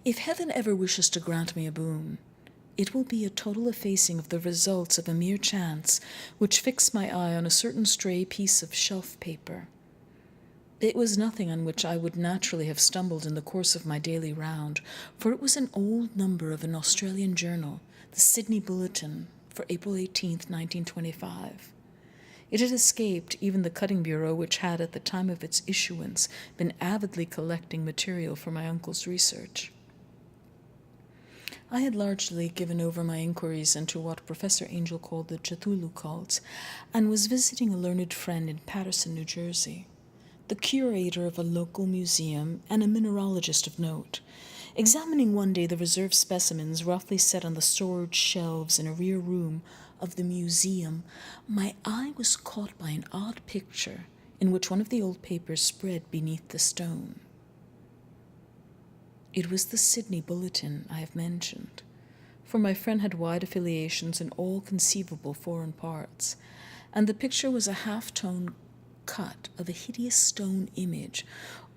If heaven ever wishes to grant me a boon, it will be a total effacing of the results of a mere chance which fixed my eye on a certain stray piece of shelf paper. It was nothing on which I would naturally have stumbled in the course of my daily round, for it was an old number of an Australian journal, the Sydney Bulletin, for April 18th, 1925. It had escaped even the cutting bureau, which had, at the time of its issuance, been avidly collecting material for my uncle's research. I had largely given over my inquiries into what Professor Angel called the Cthulhu cult, and was visiting a learned friend in Paterson, New Jersey, the curator of a local museum and a mineralogist of note. Examining one day the reserved specimens roughly set on the storage shelves in a rear room of the museum, my eye was caught by an odd picture in which one of the old papers spread beneath the stone. It was the Sydney Bulletin I have mentioned, for my friend had wide affiliations in all conceivable foreign parts, and the picture was a half-tone cut of a hideous stone image,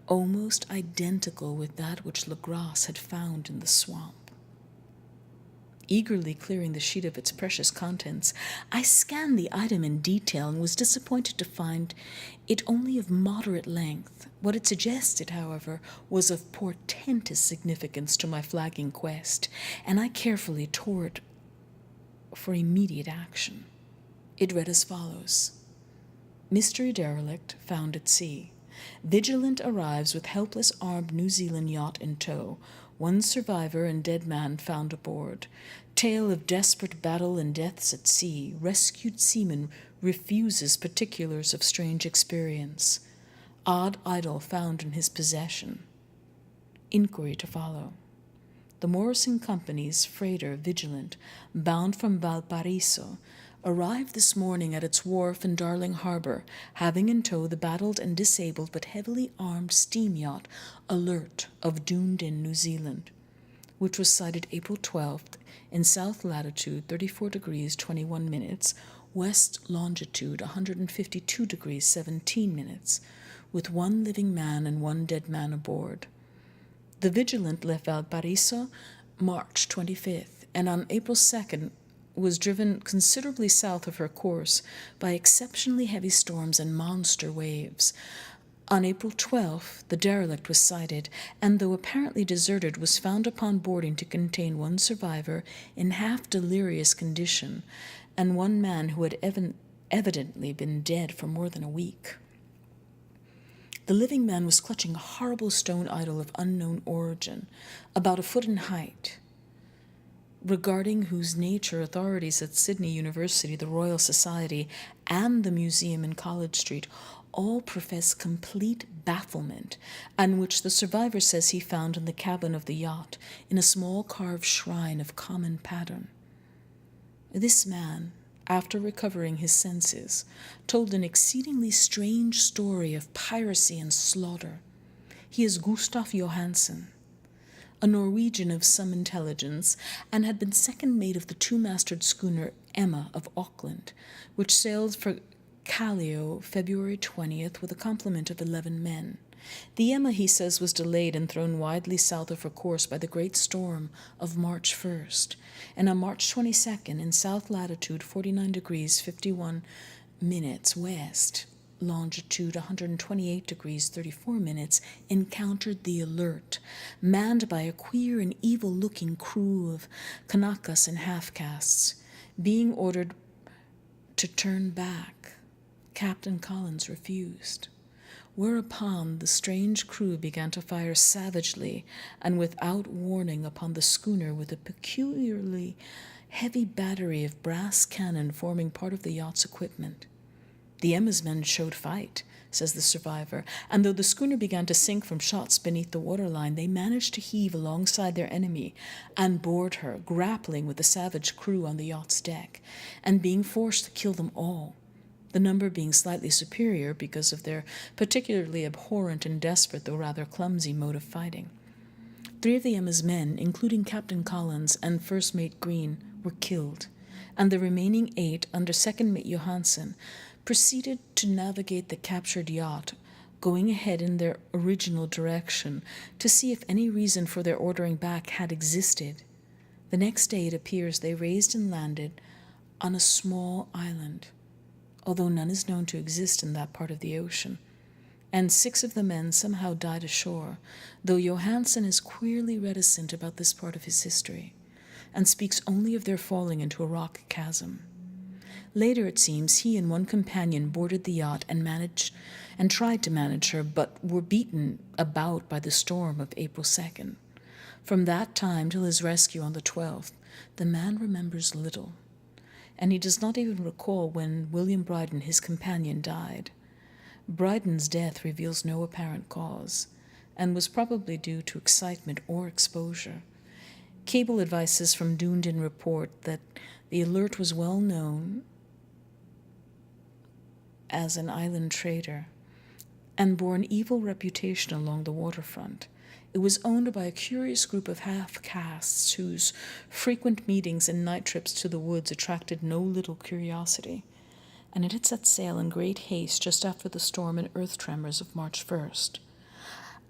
almost identical with that which Legrasse had found in the swamp. Eagerly clearing the sheet of its precious contents, I scanned the item in detail and was disappointed to find it only of moderate length. What it suggested, however, was of portentous significance to my flagging quest, and I carefully tore it for immediate action. It read as follows: Mystery derelict found at sea. Vigilant arrives with helpless armed New Zealand yacht in tow. One survivor and dead man found aboard. Tale of desperate battle and deaths at sea. Rescued seaman refuses particulars of strange experience. Odd idol found in his possession. Inquiry to follow. The Morrison Company's freighter Vigilant, bound from Valparaiso, arrived this morning at its wharf in Darling Harbor, having in tow the battled and disabled but heavily armed steam yacht Alert of Dunedin, New Zealand, which was sighted April 12th in south latitude 34 degrees 21 minutes, west longitude 152 degrees 17 minutes, with one living man and one dead man aboard. The Vigilant left Valparaiso March 25th, and on April 2nd was driven considerably south of her course by exceptionally heavy storms and monster waves. On April 12th, the derelict was sighted, and though apparently deserted, was found upon boarding to contain one survivor in half-delirious condition, and one man who had evidently been dead for more than a week. The living man was clutching a horrible stone idol of unknown origin, about a foot in height, regarding whose nature authorities at Sydney University, the Royal Society, and the museum in College Street all profess complete bafflement, and which the survivor says he found in the cabin of the yacht, in a small carved shrine of common pattern. This man, after recovering his senses, told an exceedingly strange story of piracy and slaughter. He is Gustav Johansen, a Norwegian of some intelligence, and had been second mate of the two-masted schooner Emma of Auckland, which sailed for Callao February 20th with a complement of 11 men. The Emma, he says, was delayed and thrown widely south of her course by the great storm of March 1st, and on March 22nd, in south latitude 49 degrees 51 minutes west, longitude 128 degrees 34 minutes, encountered the Alert, manned by a queer and evil-looking crew of Kanakas and half-castes. Being ordered to turn back, Captain Collins refused, whereupon the strange crew began to fire savagely and without warning upon the schooner with a peculiarly heavy battery of brass cannon forming part of the yacht's equipment. The Emma's men showed fight, says the survivor, and though the schooner began to sink from shots beneath the waterline, they managed to heave alongside their enemy and board her, grappling with the savage crew on the yacht's deck, and being forced to kill them all, the number being slightly superior because of their particularly abhorrent and desperate, though rather clumsy, mode of fighting. 3 of the Emma's men, including Captain Collins and First Mate Green, were killed, and the remaining 8, under Second Mate Johansen, proceeded to navigate the captured yacht, going ahead in their original direction to see if any reason for their ordering back had existed. The next day it appears they raised and landed on a small island, although none is known to exist in that part of the ocean, and 6 of the men somehow died ashore, though Johansen is queerly reticent about this part of his history, and speaks only of their falling into a rock chasm. Later, it seems, he and one companion boarded the yacht and tried to manage her, but were beaten about by the storm of April 2nd. From that time till his rescue on the 12th, the man remembers little, and he does not even recall when William Bryden, his companion, died. Bryden's death reveals no apparent cause, and was probably due to excitement or exposure. Cable advices from Dunedin report that the Alert was well known as an island trader and bore an evil reputation along the waterfront. It was owned by a curious group of half-castes whose frequent meetings and night trips to the woods attracted no little curiosity, and it had set sail in great haste just after the storm and earth tremors of March 1st.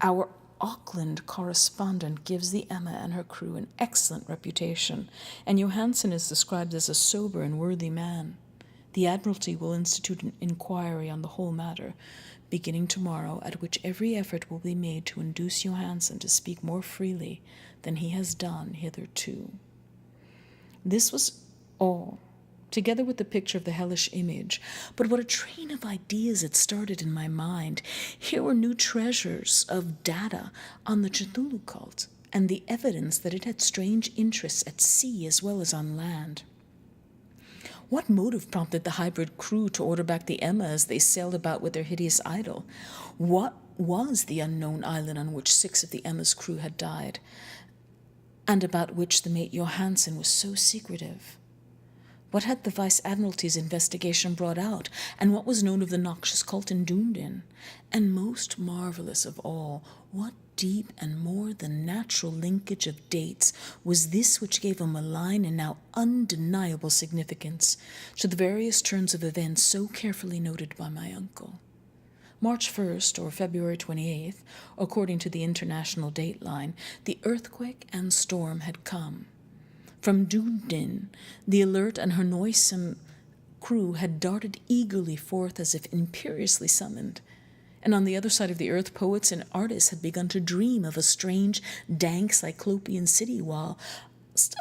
Our Auckland correspondent gives the Emma and her crew an excellent reputation, and Johansen is described as a sober and worthy man. The Admiralty will institute an inquiry on the whole matter, beginning tomorrow, at which every effort will be made to induce Johansen to speak more freely than he has done hitherto. This was all, together with the picture of the hellish image, but what a train of ideas it started in my mind. Here were new treasures of data on the Cthulhu cult, and the evidence that it had strange interests at sea as well as on land. What motive prompted the hybrid crew to order back the Emma as they sailed about with their hideous idol? What was the unknown island on which 6 of the Emma's crew had died, and about which the mate Johansen was so secretive? What had the Vice Admiralty's investigation brought out, and what was known of the noxious cult in Dunedin? And most marvelous of all, what deep and more than natural linkage of dates was this which gave a malign and now undeniable significance to the various turns of events so carefully noted by my uncle? March 1st, or February 28th, according to the international dateline, the earthquake and storm had come. From Dunedin, the Alert and her noisome crew had darted eagerly forth as if imperiously summoned, and on the other side of the earth poets and artists had begun to dream of a strange, dank Cyclopean city, while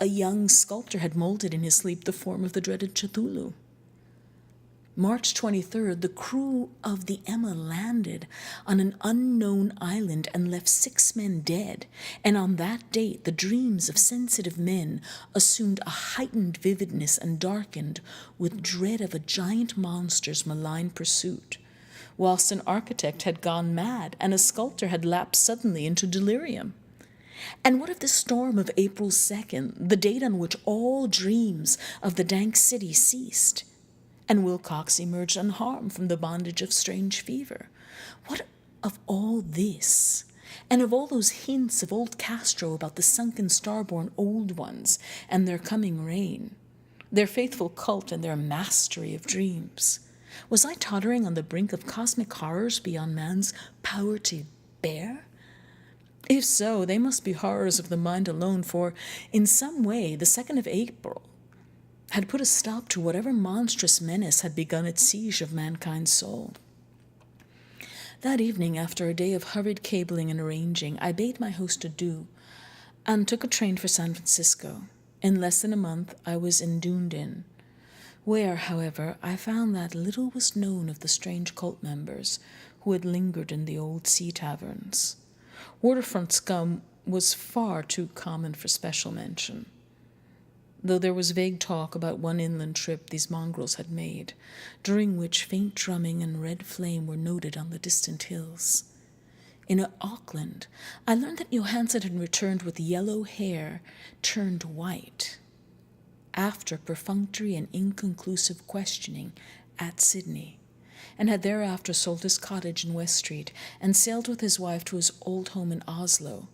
a young sculptor had molded in his sleep the form of the dreaded Cthulhu. March 23rd, the crew of the Emma landed on an unknown island and left 6 men dead, and on that date the dreams of sensitive men assumed a heightened vividness and darkened with dread of a giant monster's malign pursuit, whilst an architect had gone mad and a sculptor had lapsed suddenly into delirium. And what of the storm of April 2nd, the date on which all dreams of the dank city ceased, and Wilcox emerged unharmed from the bondage of strange fever? What of all this, and of all those hints of old Castro about the sunken starborn old ones and their coming reign, their faithful cult and their mastery of dreams? Was I tottering on the brink of cosmic horrors beyond man's power to bear? If so, they must be horrors of the mind alone, for in some way the 2nd of April had put a stop to whatever monstrous menace had begun its siege of mankind's soul. That evening, after a day of hurried cabling and arranging, I bade my host adieu and took a train for San Francisco. In less than a month, I was in Dunedin, where, however, I found that little was known of the strange cult members who had lingered in the old sea taverns. Waterfront scum was far too common for special mention, though there was vague talk about one inland trip these mongrels had made, during which faint drumming and red flame were noted on the distant hills. In Auckland, I learned that Johansen had returned with yellow hair turned white, after perfunctory and inconclusive questioning at Sydney, and had thereafter sold his cottage in West Street and sailed with his wife to his old home in Oslo.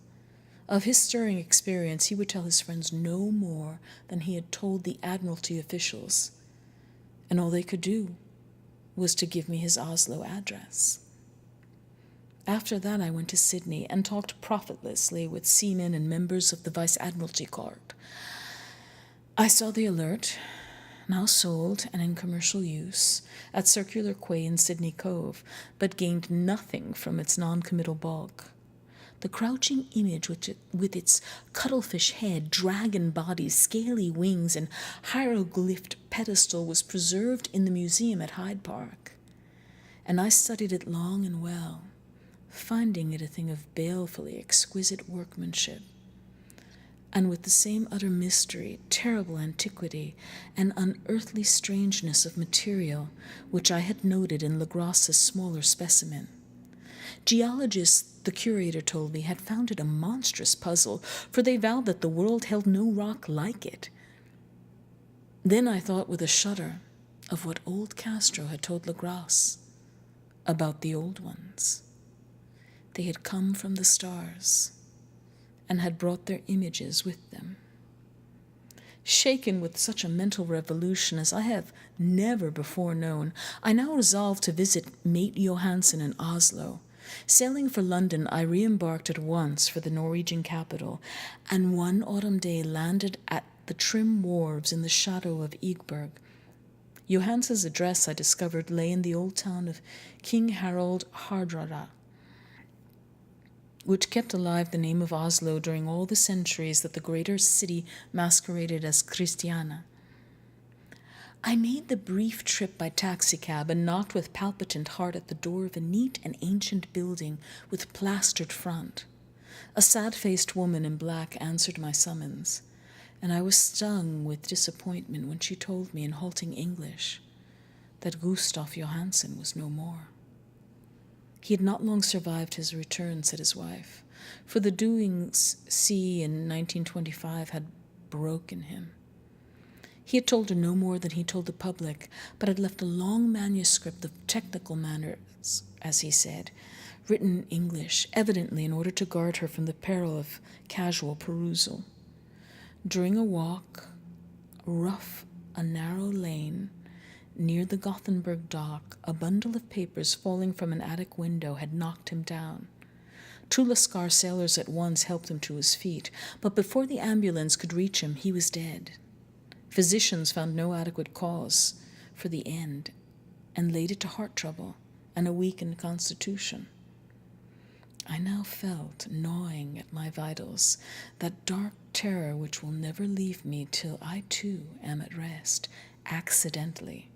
Of his stirring experience he would tell his friends no more than he had told the Admiralty officials, and all they could do was to give me his Oslo address. After that I went to Sydney and talked profitlessly with seamen and members of the Vice Admiralty Court. I saw the alert, now sold and in commercial use, at Circular Quay in Sydney Cove, but gained nothing from its non-committal bulk. The crouching image with its cuttlefish head, dragon body, scaly wings, and hieroglyphed pedestal was preserved in the museum at Hyde Park, and I studied it long and well, finding it a thing of balefully exquisite workmanship, and with the same utter mystery, terrible antiquity, and unearthly strangeness of material which I had noted in Legrasse's smaller specimen. Geologists, the curator told me, had found it a monstrous puzzle, for they vowed that the world held no rock like it. Then I thought with a shudder of what old Castro had told Legrasse about the old ones. They had come from the stars and had brought their images with them. Shaken with such a mental revolution as I have never before known, I now resolved to visit Mate Johansen in Oslo. Sailing for London, I re-embarked at once for the Norwegian capital, and one autumn day landed at the trim wharves in the shadow of Egberg. Johansen's address, I discovered, lay in the old town of King Harald Hardrada, which kept alive the name of Oslo during all the centuries that the greater city masqueraded as Christiania. I made the brief trip by taxicab and knocked with palpitant heart at the door of a neat and ancient building with plastered front. A sad-faced woman in black answered my summons, and I was stung with disappointment when she told me in halting English that Gustav Johansen was no more. He had not long survived his return, said his wife, for the doings sea in 1925 had broken him. He had told her no more than he told the public, but had left a long manuscript of technical matters, as he said, written in English, evidently in order to guard her from the peril of casual perusal. During a walk, a narrow lane, near the Gothenburg dock, a bundle of papers falling from an attic window had knocked him down. Two Lascar sailors at once helped him to his feet, but before the ambulance could reach him, he was dead. Physicians found no adequate cause for the end and laid it to heart trouble and a weakened constitution. I now felt, gnawing at my vitals, that dark terror which will never leave me till I too am at rest, accidentally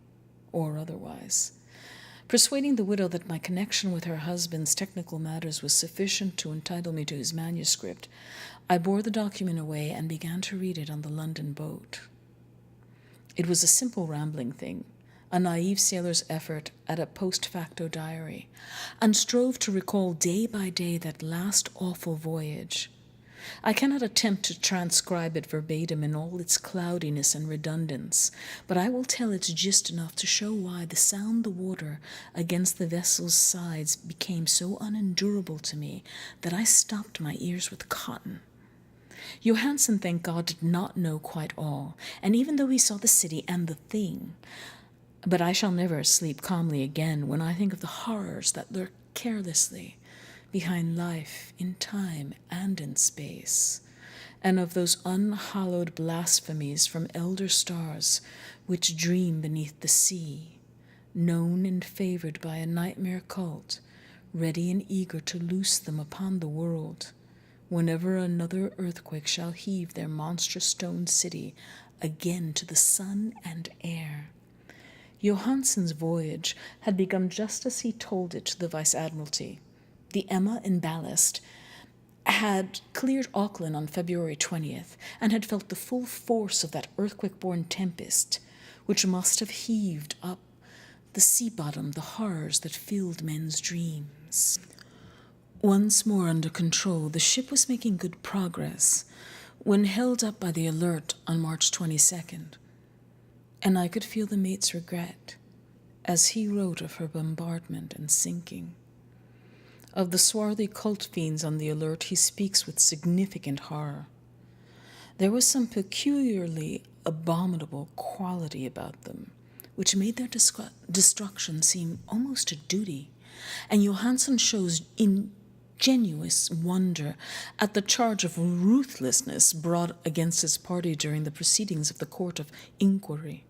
or otherwise. Persuading the widow that my connection with her husband's technical matters was sufficient to entitle me to his manuscript, I bore the document away and began to read it on the London boat. It was a simple rambling thing, a naive sailor's effort at a post facto diary, and strove to recall day by day that last awful voyage. I cannot attempt to transcribe it verbatim in all its cloudiness and redundance, but I will tell its gist enough to show why the sound the water against the vessel's sides became so unendurable to me that I stopped my ears with cotton. Johansen, thank God, did not know quite all, and even though he saw the city and the thing, but I shall never sleep calmly again when I think of the horrors that lurk carelessly behind life in time and in space, and of those unhallowed blasphemies from elder stars which dream beneath the sea, known and favored by a nightmare cult, ready and eager to loose them upon the world, whenever another earthquake shall heave their monstrous stone city again to the sun and air. Johansen's voyage had begun just as he told it to the Vice-Admiralty. The Emma in ballast had cleared Auckland on February 20th and had felt the full force of that earthquake-born tempest, which must have heaved up the sea bottom the horrors that filled men's dreams. Once more under control, the ship was making good progress when held up by the Alert on March 22nd, and I could feel the mate's regret as he wrote of her bombardment and sinking. Of the swarthy cult fiends on the Alert he speaks with significant horror. There was some peculiarly abominable quality about them, which made their destruction seem almost a duty, and Johansen shows genuine wonder at the charge of ruthlessness brought against his party during the proceedings of the court of inquiry.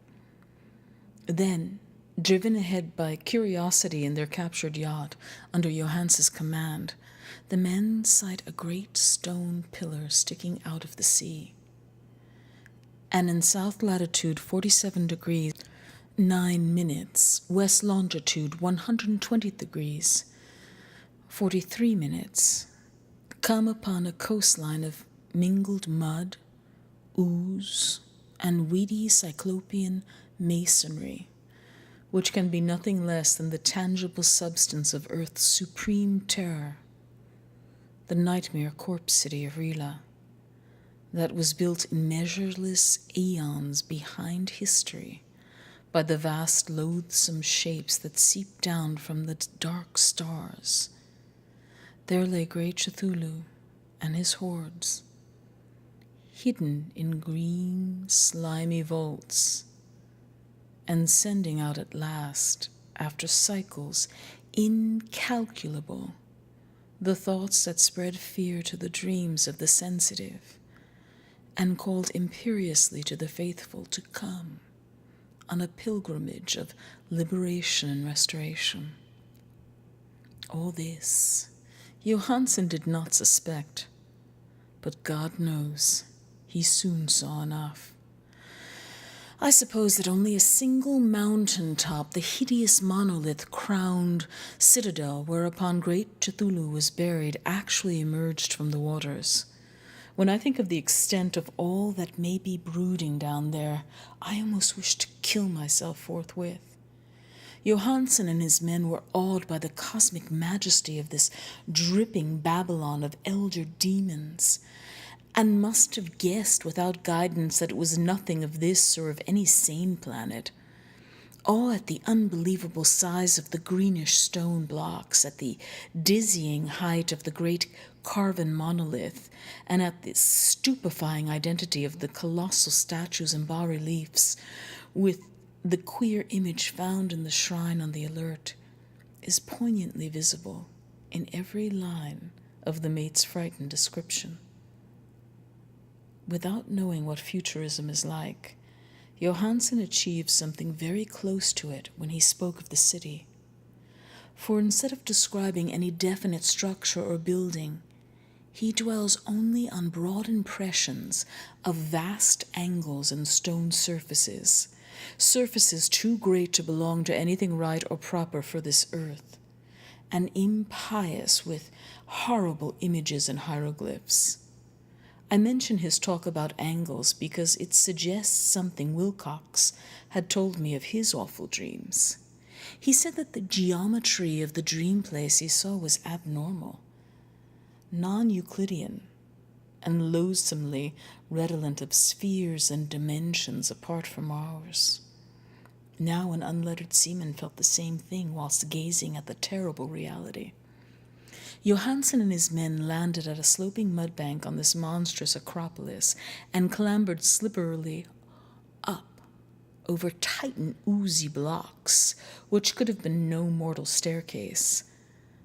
Then, driven ahead by curiosity in their captured yacht under Johannes' command, the men sight a great stone pillar sticking out of the sea. And in south latitude 47 degrees 9 minutes, west longitude 120 degrees 43 minutes, come upon a coastline of mingled mud, ooze, and weedy cyclopean masonry, which can be nothing less than the tangible substance of Earth's supreme terror, the nightmare corpse city of Rila, that was built in measureless eons behind history by the vast loathsome shapes that seep down from the dark stars. There lay great Cthulhu and his hordes, hidden in green, slimy vaults, and sending out at last, after cycles incalculable, the thoughts that spread fear to the dreams of the sensitive, and called imperiously to the faithful to come on a pilgrimage of liberation and restoration. All this Johansen did not suspect, but God knows he soon saw enough. I suppose that only a single mountain top, the hideous monolith-crowned citadel whereupon great Cthulhu was buried, actually emerged from the waters. When I think of the extent of all that may be brooding down there, I almost wish to kill myself forthwith. Johansen and his men were awed by the cosmic majesty of this dripping Babylon of elder demons, and must have guessed without guidance that it was nothing of this or of any sane planet. All at the unbelievable size of the greenish stone blocks, at the dizzying height of the great carven monolith, and at the stupefying identity of the colossal statues and bas-reliefs, with the queer image found in the shrine on the alert, is poignantly visible in every line of the mate's frightened description. Without knowing what futurism is like, Johansen achieved something very close to it when he spoke of the city. For instead of describing any definite structure or building, he dwells only on broad impressions of vast angles and stone surfaces, surfaces too great to belong to anything right or proper for this earth, and impious with horrible images and hieroglyphs. I mention his talk about angles because it suggests something Wilcox had told me of his awful dreams. He said that the geometry of the dream place he saw was abnormal, non-Euclidean, and loathsomely redolent of spheres and dimensions apart from ours. Now an unlettered seaman felt the same thing whilst gazing at the terrible reality. Johansen and his men landed at a sloping mud bank on this monstrous acropolis and clambered slipperily up over titan oozy blocks, which could have been no mortal staircase.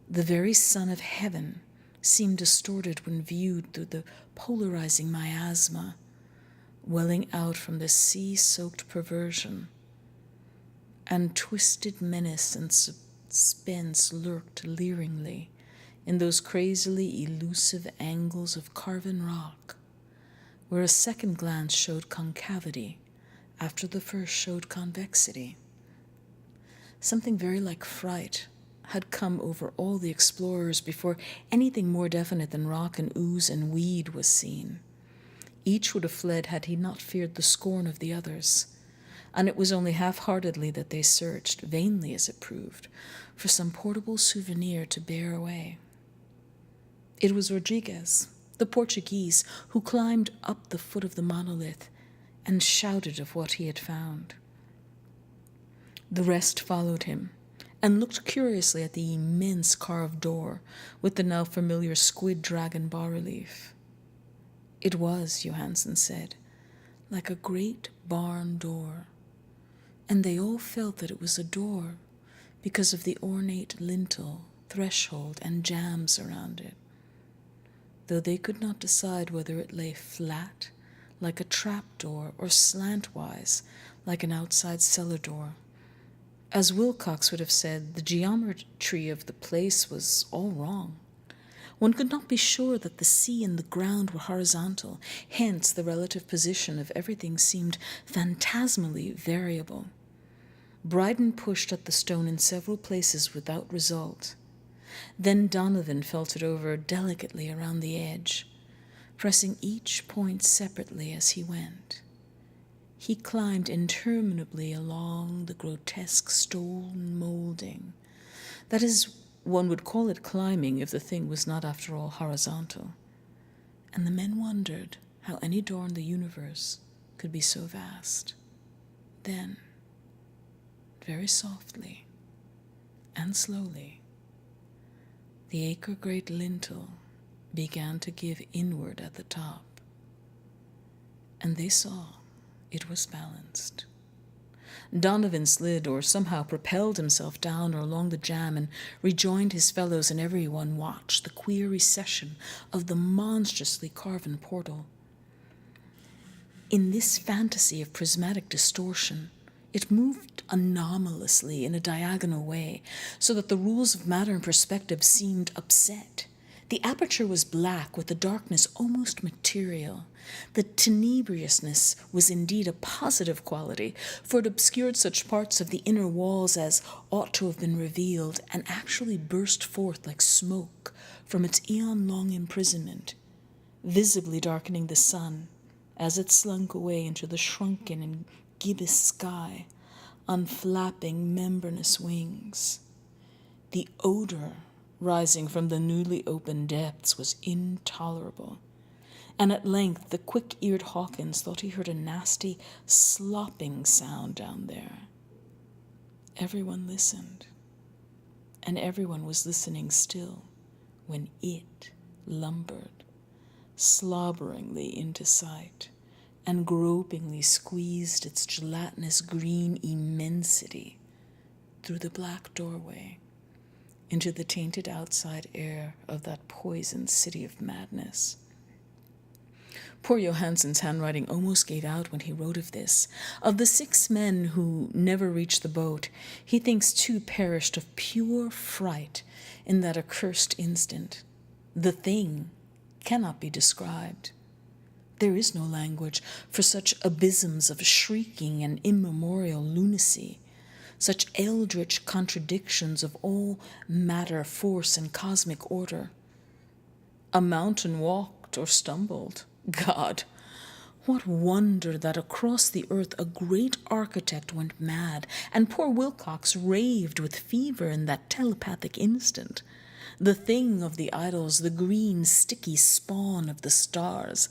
The very sun of heaven seemed distorted when viewed through the polarizing miasma, welling out from the sea-soaked perversion, and twisted menace and suspense lurked leeringly in those crazily elusive angles of carven rock, where a second glance showed concavity after the first showed convexity. Something very like fright had come over all the explorers before anything more definite than rock and ooze and weed was seen. Each would have fled had he not feared the scorn of the others, and it was only half-heartedly that they searched, vainly as it proved, for some portable souvenir to bear away. It was Rodriguez, the Portuguese, who climbed up the foot of the monolith and shouted of what he had found. The rest followed him and looked curiously at the immense carved door with the now familiar squid dragon bas-relief. It was, Johansen said, like a great barn door, and they all felt that it was a door because of the ornate lintel threshold and jambs around it, though they could not decide whether it lay flat, like a trapdoor, or slantwise, like an outside cellar door. As Wilcox would have said, the geometry of the place was all wrong. One could not be sure that the sea and the ground were horizontal, hence the relative position of everything seemed phantasmally variable. Bryden pushed at the stone in several places without result. Then Donovan felt it over delicately around the edge, pressing each point separately as he went. He climbed interminably along the grotesque stone molding. That is, one would call it climbing if the thing was not after all horizontal. And the men wondered how any door in the universe could be so vast. Then, very softly and slowly, the acre-great lintel began to give inward at the top, and they saw it was balanced. Donovan slid or somehow propelled himself down or along the jamb and rejoined his fellows, and everyone watched the queer recession of the monstrously carven portal. In this fantasy of prismatic distortion, it moved anomalously in a diagonal way, so that the rules of matter and perspective seemed upset. The aperture was black, with the darkness almost material. The tenebriousness was indeed a positive quality, for it obscured such parts of the inner walls as ought to have been revealed, and actually burst forth like smoke from its eon-long imprisonment, visibly darkening the sun as it slunk away into the shrunken and gibbous sky on flapping membranous wings. The odor rising from the newly opened depths was intolerable, and at length the quick-eared Hawkins thought he heard a nasty slopping sound down there. Everyone listened, and everyone was listening still when it lumbered slobberingly into sight and gropingly squeezed its gelatinous green immensity through the black doorway into the tainted outside air of that poisoned city of madness. Poor Johansen's handwriting almost gave out when he wrote of this. Of the 6 men who never reached the boat, he thinks 2 perished of pure fright in that accursed instant. The thing cannot be described. There is no language for such abysms of shrieking and immemorial lunacy, such eldritch contradictions of all matter, force, and cosmic order. A mountain walked or stumbled. God, what wonder that across the earth a great architect went mad, and poor Wilcox raved with fever in that telepathic instant. The thing of the idols, the green, sticky spawn of the stars,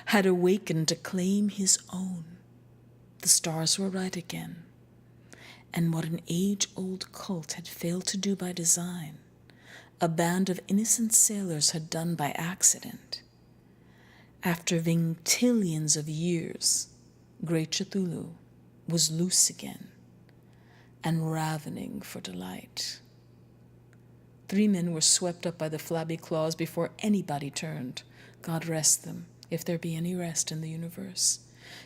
had awakened to claim his own. The stars were right again. And what an age-old cult had failed to do by design, a band of innocent sailors had done by accident. After vintillions of years, great Cthulhu was loose again and ravening for delight. 3 men were swept up by the flabby claws before anybody turned. God rest them, if there be any rest in the universe.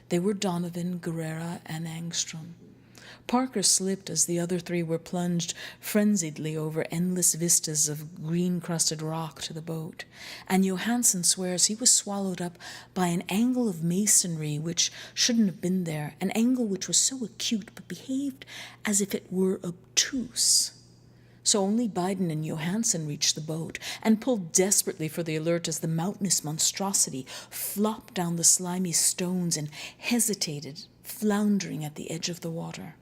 They were Donovan, Guerrera, and Angstrom. Parker slipped as the other 3 were plunged frenziedly over endless vistas of green-crusted rock to the boat, and Johansen swears he was swallowed up by an angle of masonry which shouldn't have been there, an angle which was so acute but behaved as if it were obtuse. So only Biden and Johansen reached the boat and pulled desperately for the alert as the mountainous monstrosity flopped down the slimy stones and hesitated, floundering at the edge of the water.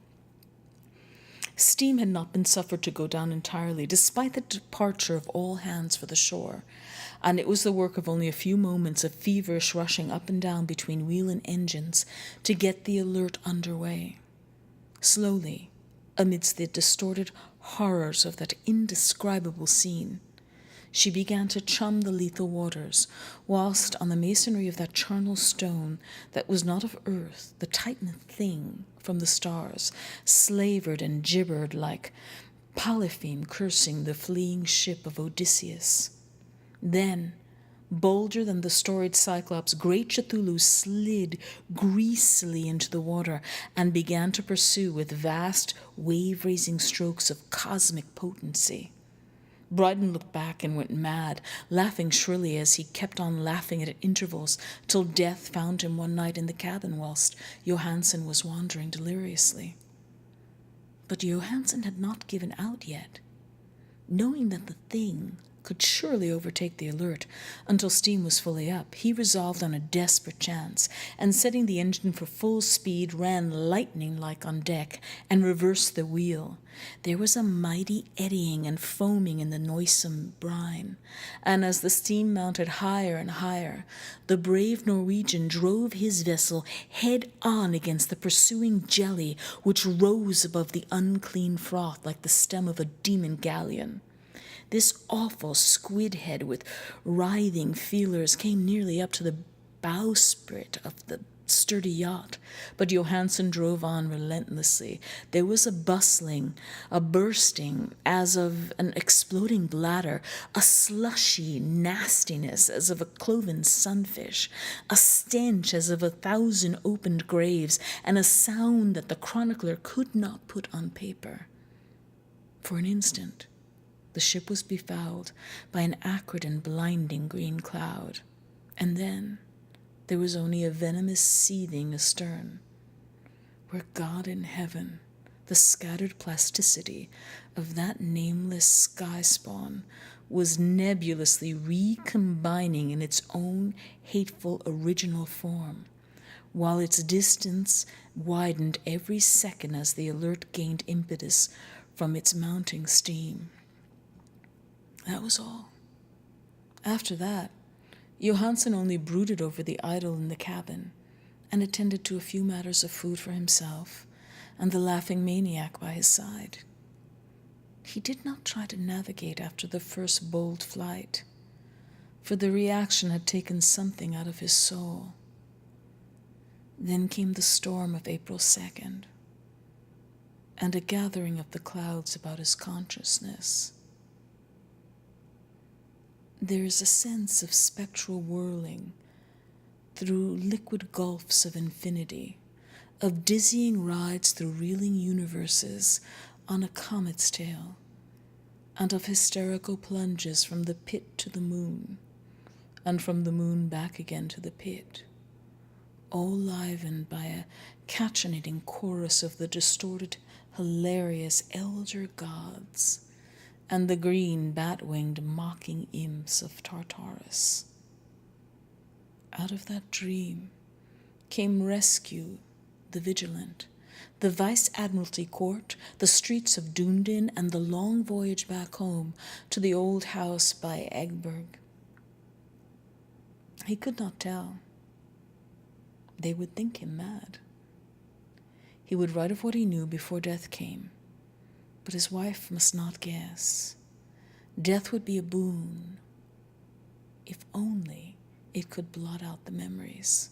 Steam had not been suffered to go down entirely, despite the departure of all hands for the shore, and it was the work of only a few moments of feverish rushing up and down between wheel and engines to get the alert underway. Slowly, amidst the distorted horrors of that indescribable scene, she began to chum the lethal waters, whilst on the masonry of that charnel stone that was not of earth, the titan thing from the stars slavered and gibbered like Polypheme cursing the fleeing ship of Odysseus. Then, bolder than the storied Cyclops, great Cthulhu slid greasily into the water and began to pursue with vast, wave-raising strokes of cosmic potency. Bryden looked back and went mad, laughing shrilly as he kept on laughing at intervals till death found him one night in the cabin whilst Johansen was wandering deliriously. But Johansen had not given out yet. Knowing that the thing could surely overtake the Alert until steam was fully up, he resolved on a desperate chance, and setting the engine for full speed, ran lightning-like on deck and reversed the wheel. There was a mighty eddying and foaming in the noisome brine, and as the steam mounted higher and higher, the brave Norwegian drove his vessel head-on against the pursuing jelly, which rose above the unclean froth like the stem of a demon galleon. This awful squid head with writhing feelers came nearly up to the bowsprit of the sturdy yacht, but Johansen drove on relentlessly. There was a bustling, a bursting as of an exploding bladder, a slushy nastiness as of a cloven sunfish, a stench as of 1,000 opened graves, and a sound that the chronicler could not put on paper. For an instant, the ship was befouled by an acrid and blinding green cloud, and then there was only a venomous seething astern, where God in heaven, the scattered plasticity of that nameless sky spawn, was nebulously recombining in its own hateful original form, while its distance widened every second as the Alert gained impetus from its mounting steam. That was all. After that, Johansen only brooded over the idol in the cabin and attended to a few matters of food for himself and the laughing maniac by his side. He did not try to navigate after the first bold flight, for the reaction had taken something out of his soul. Then came the storm of April 2nd, and a gathering of the clouds about his consciousness. There is a sense of spectral whirling through liquid gulfs of infinity, of dizzying rides through reeling universes on a comet's tail, and of hysterical plunges from the pit to the moon, and from the moon back again to the pit, all livened by a cachinnating chorus of the distorted, hilarious elder gods and the green bat-winged mocking imps of Tartarus. Out of that dream came Rescue, the Vigilant, the Vice-Admiralty Court, the streets of Dunedin, and the long voyage back home to the old house by Egberg. He could not tell. They would think him mad. He would write of what he knew before death came, but his wife must not guess. Death would be a boon, if only it could blot out the memories.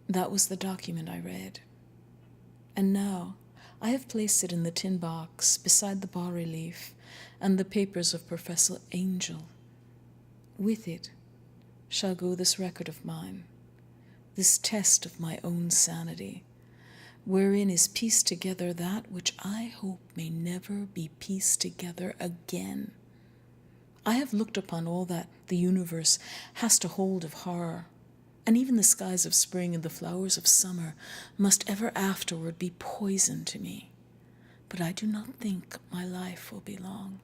That was the document I read. And now I have placed it in the tin box beside the bas-relief and the papers of Professor Angel. With it shall go this record of mine, this test of my own sanity, wherein is pieced together that which I hope may never be pieced together again. I have looked upon all that the universe has to hold of horror, and even the skies of spring and the flowers of summer must ever afterward be poison to me. But I do not think my life will be long.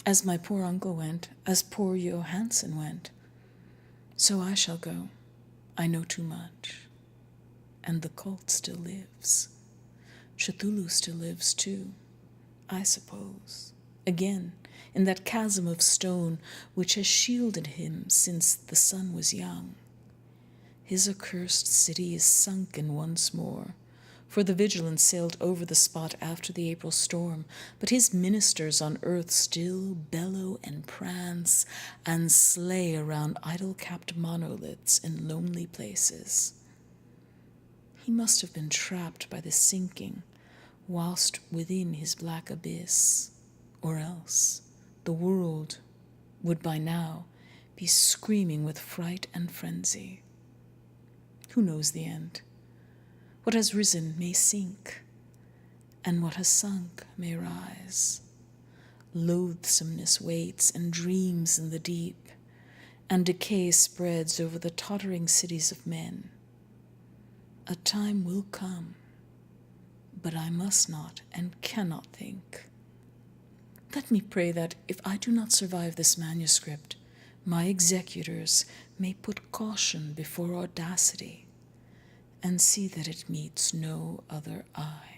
As my poor uncle went, as poor Johansen went, so I shall go. I know too much. And the cult still lives. Cthulhu still lives too, I suppose. Again, in that chasm of stone which has shielded him since the sun was young. His accursed city is sunken once more, for the Vigilant sailed over the spot after the April storm, but his ministers on earth still bellow and prance and slay around idol-capped monoliths in lonely places. He must have been trapped by the sinking, whilst within his black abyss, or else the world would by now be screaming with fright and frenzy. Who knows the end? What has risen may sink, and what has sunk may rise. Loathsomeness waits and dreams in the deep, and decay spreads over the tottering cities of men. A time will come, but I must not and cannot think. Let me pray that, if I do not survive this manuscript, my executors may put caution before audacity, and see that it meets no other eye.